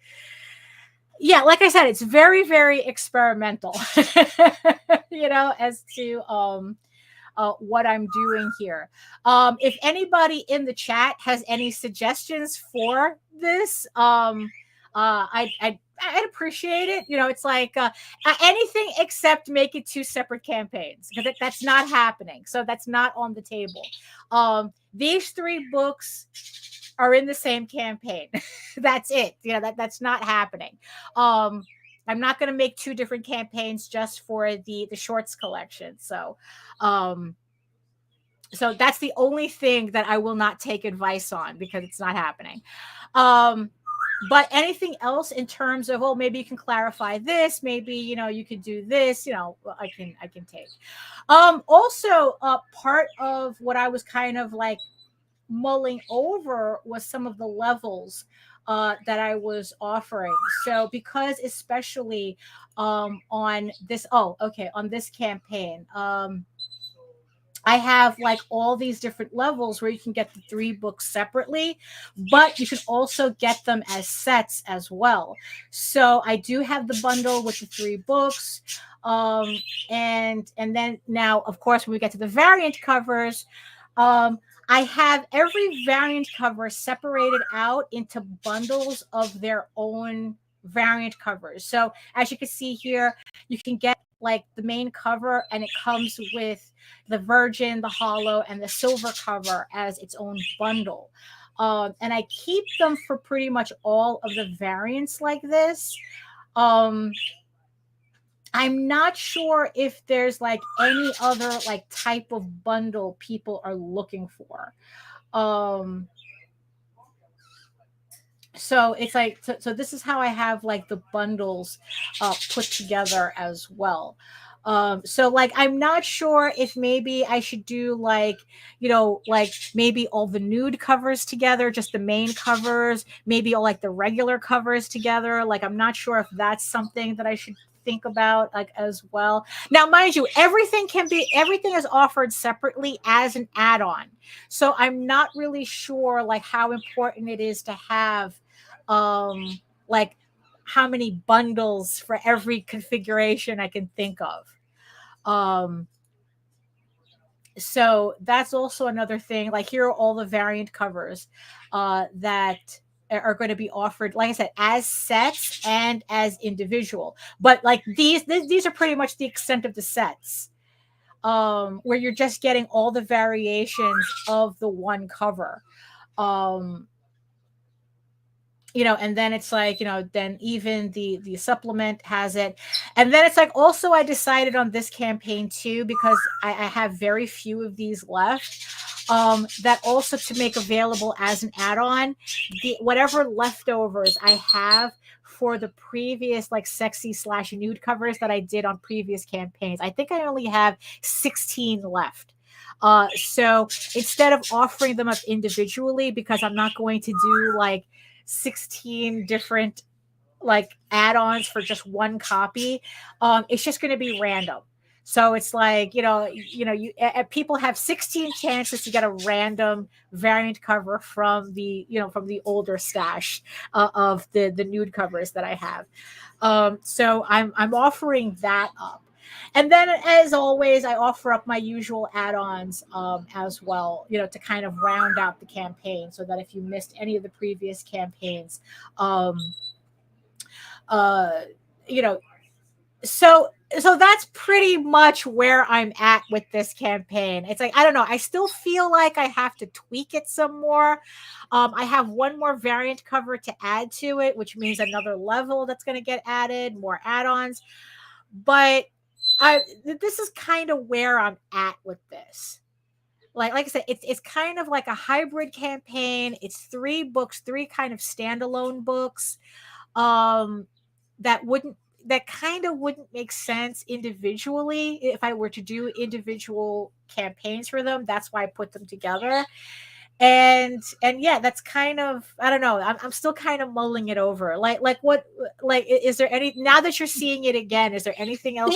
yeah, like I said, it's very, very experimental as to what I'm doing here. If anybody in the chat has any suggestions for this, I'd appreciate it. It's like anything except make it 2 separate campaigns, because that's not happening. So that's not on the table. These 3 books are in the same campaign. That's it. That's not happening. I'm not going to make 2 different campaigns just for the shorts collection. So that's the only thing that I will not take advice on, because it's not happening. But anything else in terms of, oh, maybe you can clarify this, maybe, you could do this, I can take. Also, part of what I was kind of like mulling over was some of the levels that I was offering. So because especially on this, on this campaign, I have like all these different levels where you can get the 3 books separately, but you can also get them as sets as well. So I do have the bundle with the 3 books. And then now, of course, when we get to the variant covers, I have every variant cover separated out into bundles of their own variant covers. So as you can see here, you can get like the main cover, and it comes with the virgin, the hollow, and the silver cover as its own bundle. And I keep them for pretty much all of the variants like this. I'm not sure if there's like any other like type of bundle people are looking for. So it's like, so this is how I have like the bundles put together as well. So like, I'm not sure if maybe I should do like, like maybe all the nude covers together, just the main covers, maybe all like the regular covers together. Like, I'm not sure if that's something that I should think about like as well. Now, mind you, everything is offered separately as an add-on. So I'm not really sure like how important it is to have like how many bundles for every configuration I can think of. So that's also another thing. Like, here are all the variant covers that are going to be offered, like I said, as sets and as individual. But like these are pretty much the extent of the sets, where you're just getting all the variations of the one cover. And then it's like, then even the supplement has it. And then it's like, also, I decided on this campaign too, because I have very few of these left, that also to make available as an add-on, whatever leftovers I have for the previous like sexy / nude covers that I did on previous campaigns. I think I only have 16 left. So instead of offering them up individually, because I'm not going to do like 16 different like add-ons for just one copy, it's just going to be random. So it's like, people have 16 chances to get a random variant cover from the older stash of the nude covers that I have. So I'm offering that up. And then, as always, I offer up my usual add-ons as well, to kind of round out the campaign, so that if you missed any of the previous campaigns, so that's pretty much where I'm at with this campaign. It's like, I don't know, I still feel like I have to tweak it some more. I have one more variant cover to add to it, which means another level that's going to get added, more add-ons. But this is kind of where I'm at with this. Like I said, it's kind of like a hybrid campaign. It's 3 books, 3 kind of standalone books, that kind of wouldn't make sense individually if I were to do individual campaigns for them. That's why I put them together. And yeah, that's kind of, I don't know, I'm still kind of mulling it over. Like what, like, is there any, now that you're seeing it again, is there anything else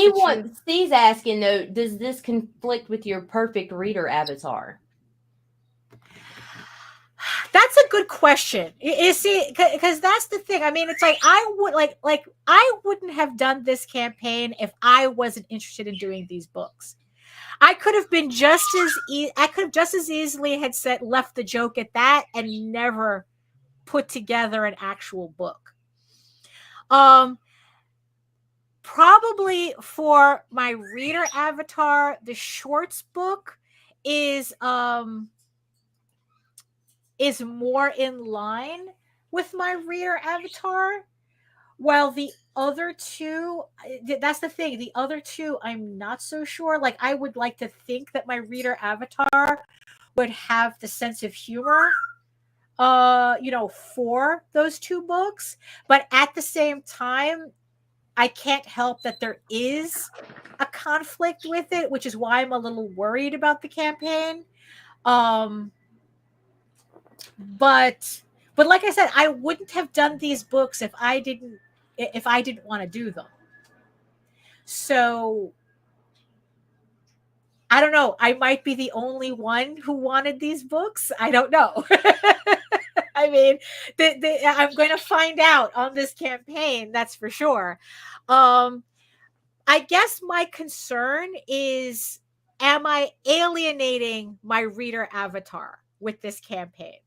Steve's asking though, does this conflict with your perfect reader avatar? That's a good question. You see, because that's the thing. I mean, it's like, I wouldn't have done this campaign if I wasn't interested in doing these books. I could have been I could have just as easily had left the joke at that and never put together an actual book. Probably for my reader avatar, the shorts book is more in line with my reader avatar, while the other 2, that's the thing, the other 2, I'm not so sure. Like, I would like to think that my reader avatar would have the sense of humor, for those 2 books. But at the same time, I can't help that there is a conflict with it, which is why I'm a little worried about the campaign. But like I said, I wouldn't have done these books if I didn't want to do them. So I don't know. I might be the only one who wanted these books. I don't know. I mean, I'm going to find out on this campaign. That's for sure. I guess my concern is, am I alienating my reader avatar with this campaign?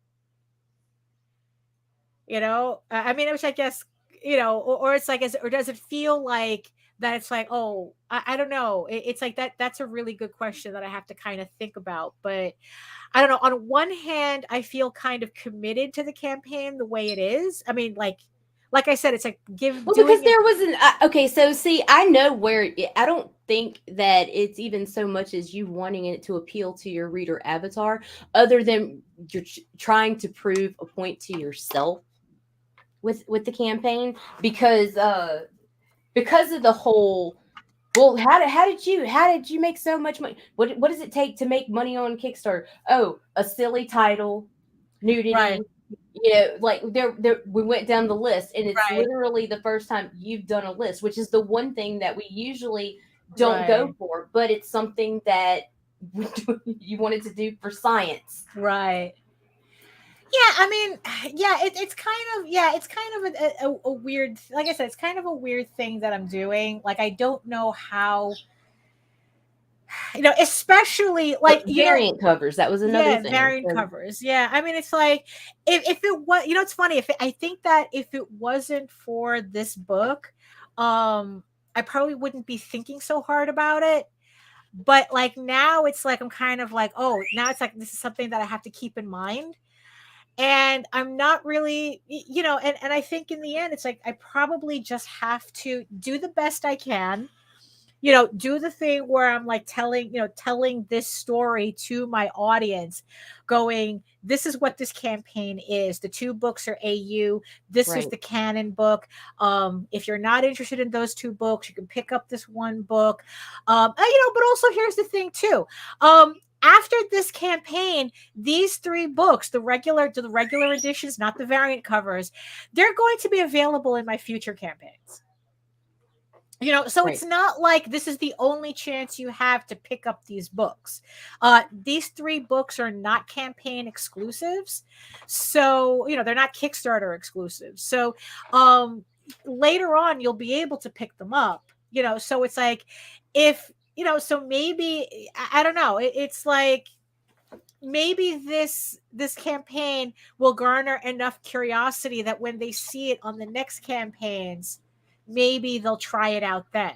You know, I mean, which I guess, you know, or it's like, or does it feel like that it's like, oh, I don't know. It's like that's a really good question that I have to kind of think about. But I don't know. On one hand, I feel kind of committed to the campaign the way it is. I mean, like I said, it's like because there was an okay. So see, I know where I don't think that it's even so much as you wanting it to appeal to your reader avatar, other than you're trying to prove a point to yourself with the campaign, because of the whole. Well, how did you make so much money? What does it take to make money on Kickstarter? Oh, a silly title, nudity. Right. You know, like there we went down the list, and it's Right. literally the first time you've done a list, which is the one thing that we usually don't go for, but it's something that you wanted to do for science. Right. Yeah, I mean, yeah, it's kind of a weird, like I said, it's kind of a weird thing that I'm doing. Like, I don't know how, you know, especially like variant covers. That was another thing. Variant covers. Yeah, I mean, it's like if it was, you know, it's funny. I think that if it wasn't for this book, I probably wouldn't be thinking so hard about it. But like now, it's like I'm kind of like, oh, now it's like this is something that I have to keep in mind. And I'm not really, you know, and I think in the end, it's like I probably just have to do the best I can, you know, do the thing where I'm like telling this story to my audience, going, this is what this campaign is. The 2 books are AU. This is the canon book. If you're not interested in those 2 books, you can pick up this one book. You know, but also here's the thing too. After this campaign, these 3 books, the regular editions, not the variant covers, they're going to be available in my future campaigns. You know, so it's not like this is the only chance you have to pick up these books. These 3 books are not campaign exclusives. So, you know, they're not Kickstarter exclusives. So later on, you'll be able to pick them up. You know, so it's like if, you know, so maybe, I don't know. It's like maybe this campaign will garner enough curiosity that when they see it on the next campaigns, maybe they'll try it out then.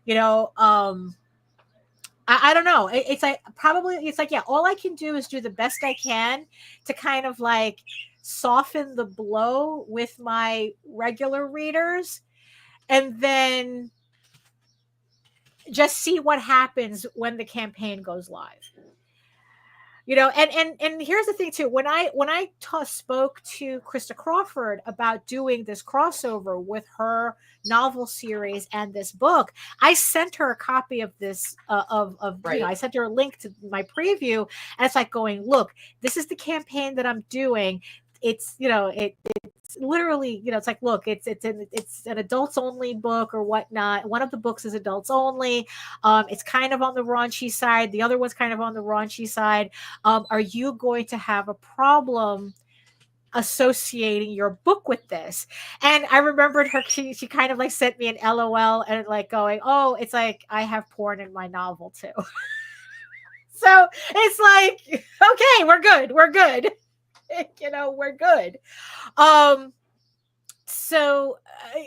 You know, I don't know. It's like probably it's like, yeah, all I can do is do the best I can to kind of like soften the blow with my regular readers, and then just see what happens when the campaign goes live. You know, and here's the thing too. When I spoke to Krista Crawford about doing this crossover with her novel series and this book, I sent her a copy of this you know, I sent her a link to my preview, and it's like going, look, this is the campaign that I'm doing. It's, you know, it's literally, you know, it's like, look, it's an adults only book or whatnot. One of the books is adults only. It's kind of on the raunchy side. The other one's kind of on the raunchy side. Are you going to have a problem associating your book with this? And I remembered her, she kind of like sent me an LOL and like going, oh, it's like I have porn in my novel too. So it's like, okay, we're good. You know, we're good. So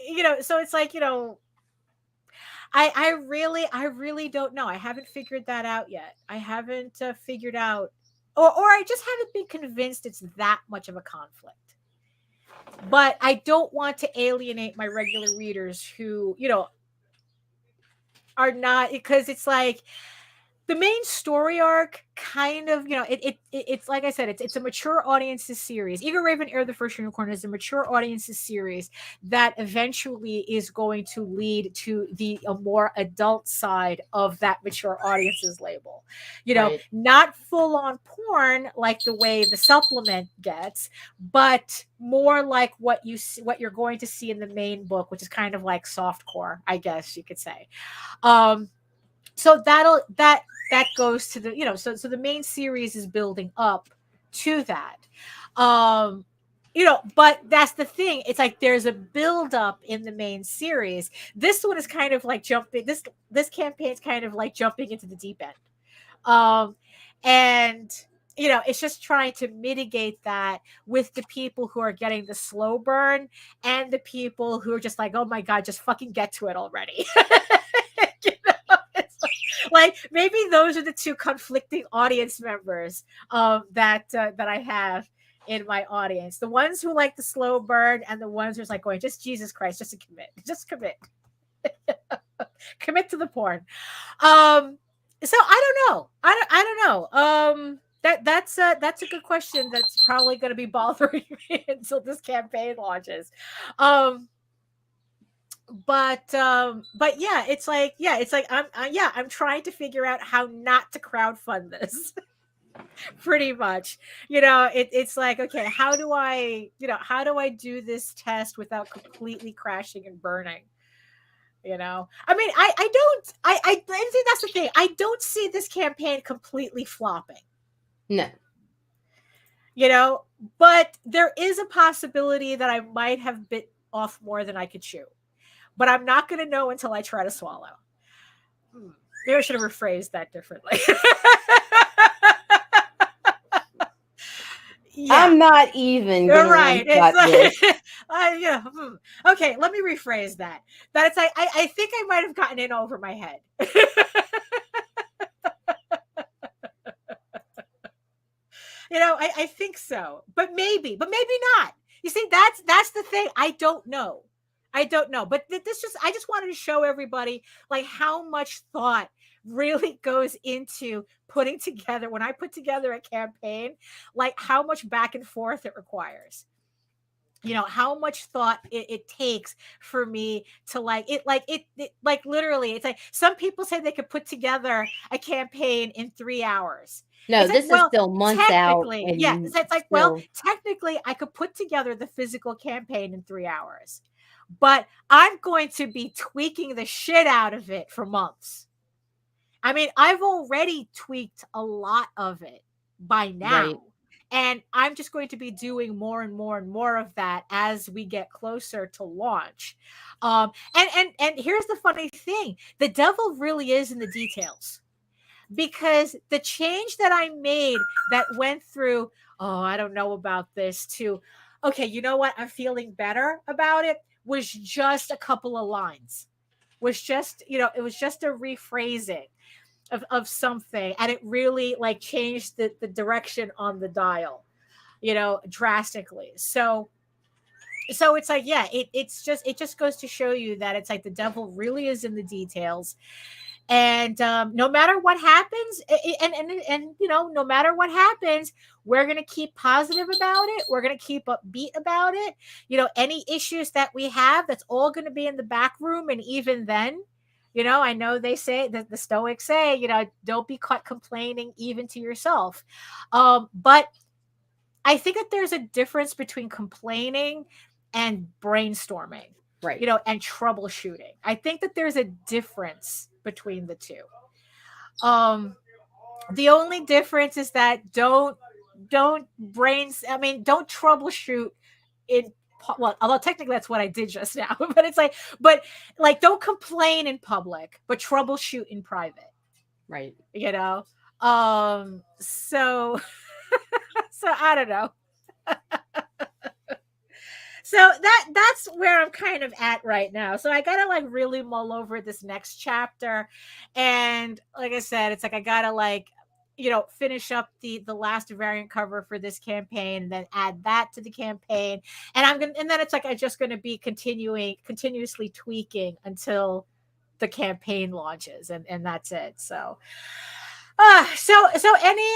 you know, so it's like, you know, I really don't know. I haven't figured that out yet. I haven't figured out, or I just haven't been convinced it's that much of a conflict. But I don't want to alienate my regular readers who, you know, are not, because it's like the main story arc kind of, you know, it's like I said, it's a mature audiences series. Eager Raven Air the First Unicorn is a mature audiences series that eventually is going to lead to a more adult side of that mature audiences label. You know, not full on porn like the way the supplement gets, but more like what you're going to see in the main book, which is kind of like softcore, I guess you could say. So that goes to the, so the main series is building up to that. But that's the thing. It's like there's a build up in the main series. This one is kind of like jumping. This campaign is kind of like jumping into the deep end. And it's just trying to mitigate that with the people who are getting the slow burn and the people who are just like, oh my God, just fucking get to it already. It's like maybe those are the two conflicting audience members that I have in my audience. The ones who like the slow burn and the ones who's like going, just Jesus Christ, just commit. Commit to the porn. So I don't know. I don't know. That's a good question. That's probably going to be bothering me until this campaign launches. But yeah, it's like I'm trying to figure out how not to crowdfund this. Pretty much, it's like, okay, how do I do this test without completely crashing and burning? I mean, I think that's the thing. I don't see this campaign completely flopping. No. But there is a possibility that I might have bit off more than I could chew. But I'm not going to know until I try to swallow. Maybe I should have rephrased that differently. Yeah. I'm not even. You're right. It's like, Okay, let me rephrase that. That it's like I think I might have gotten in over my head. I think so, but maybe not. You see, that's the thing. I don't know. But I just wanted to show everybody like how much thought really goes into putting together, when I put together a campaign, like how much back and forth it requires. How much thought it takes for me to literally, it's like some people say they could put together a campaign in 3 hours. No, it's this like, is still months out. Yeah, it's like, well, technically I could put together the physical campaign in 3 hours, but I'm going to be tweaking the shit out of it for months. I mean, I've already tweaked a lot of it by now. Right. And I'm just going to be doing more and more and more of that as we get closer to launch. And here's the funny thing. The devil really is in the details. Because the change that I made that went through, oh, I don't know about this, to, okay, you know what? I'm feeling better about it, was just a couple of lines. Was just, it was just a rephrasing of something, and it really like changed the direction on the dial, drastically. So it's like, yeah, it just goes to show you that it's like the devil really is in the details. And no matter what happens, and no matter what happens, we're going to keep positive about it. We're going to keep upbeat about it. Any issues that we have, that's all going to be in the back room. And even then, I know they say that the Stoics say, don't be caught complaining even to yourself. But I think that there's a difference between complaining and brainstorming, right? And troubleshooting. I think that there's a difference between the two. The only difference is that don't troubleshoot in, well, although technically that's what I did just now, but it's like, don't complain in public, but troubleshoot in private. Right. So I don't know. So that's where I'm kind of at right now. So I gotta like really mull over this next chapter. And like I said, it's like I gotta like, finish up the last variant cover for this campaign, and then add that to the campaign. And then it's like I'm just gonna be continuously tweaking until the campaign launches, and that's it. So any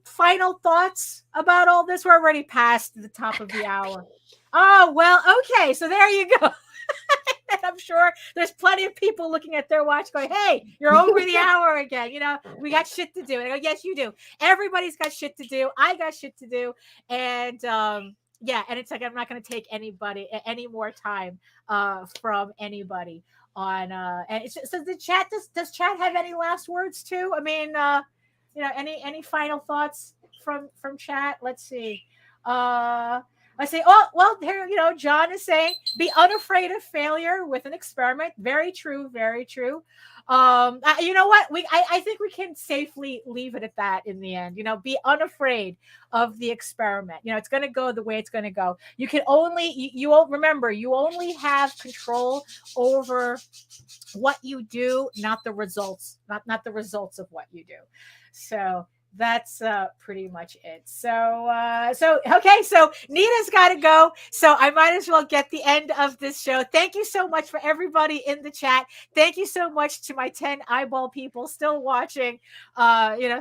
final thoughts about all this? We're already past the top of the hour. Oh, well, okay. So there you go. And I'm sure there's plenty of people looking at their watch going, hey, you're over the hour again. We got shit to do. And I go, yes, you do. Everybody's got shit to do. I got shit to do. And yeah, and it's like I'm not going to take any more time from anybody on and so the chat, does chat have any last words too? I mean, any final thoughts from chat? Let's see. I say, oh, well, here, John is saying, be unafraid of failure with an experiment. Very true, very true. You know what? I think we can safely leave it at that in the end. Be unafraid of the experiment. It's going to go the way it's going to go. You can only, you won't remember, you only have control over what you do, not the results, not the results of what you do. So that's pretty much it. So okay, so Nita's got to go, so I might as well get the end of this show. Thank you so much for everybody in the chat. Thank you so much to my 10 eyeball people still watching, even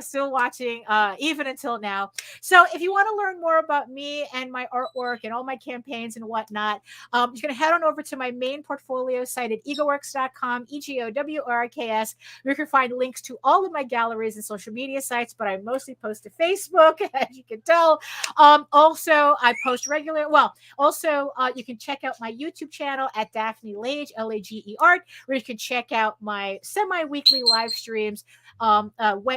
until now. So if you want to learn more about me and my artwork and all my campaigns and whatnot, you can head on over to my main portfolio site at egoworks.com, EGOWORKS. You can find links to all of my galleries and social media sites, but I mostly post to Facebook, as you can tell. Also, I post you can check out my YouTube channel at Daphne Lage, Lage Art, where you can check out my semi-weekly live streams,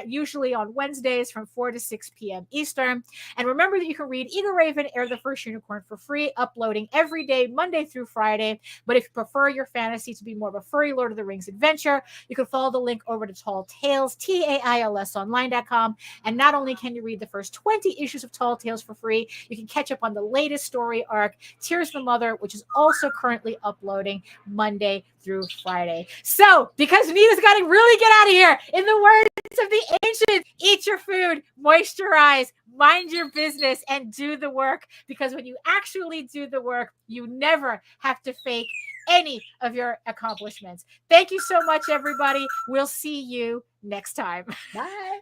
usually on Wednesdays from 4 to 6 p.m. Eastern. And remember that you can read Eagle Raven, Air the First Unicorn for free, uploading every day, Monday through Friday. But if you prefer your fantasy to be more of a furry Lord of the Rings adventure, you can follow the link over to Tall Tales, TAILSonline.com. And not only can you read the first 20 issues of Tall Tales for free, you can catch up on the latest story arc, Tears of the Mother, which is also currently uploading Monday through Friday. So, because Nita's got to really get out of here, in the words of the ancients, eat your food, moisturize, mind your business, and do the work. Because when you actually do the work, you never have to fake any of your accomplishments. Thank you so much, everybody. We'll see you next time. Bye.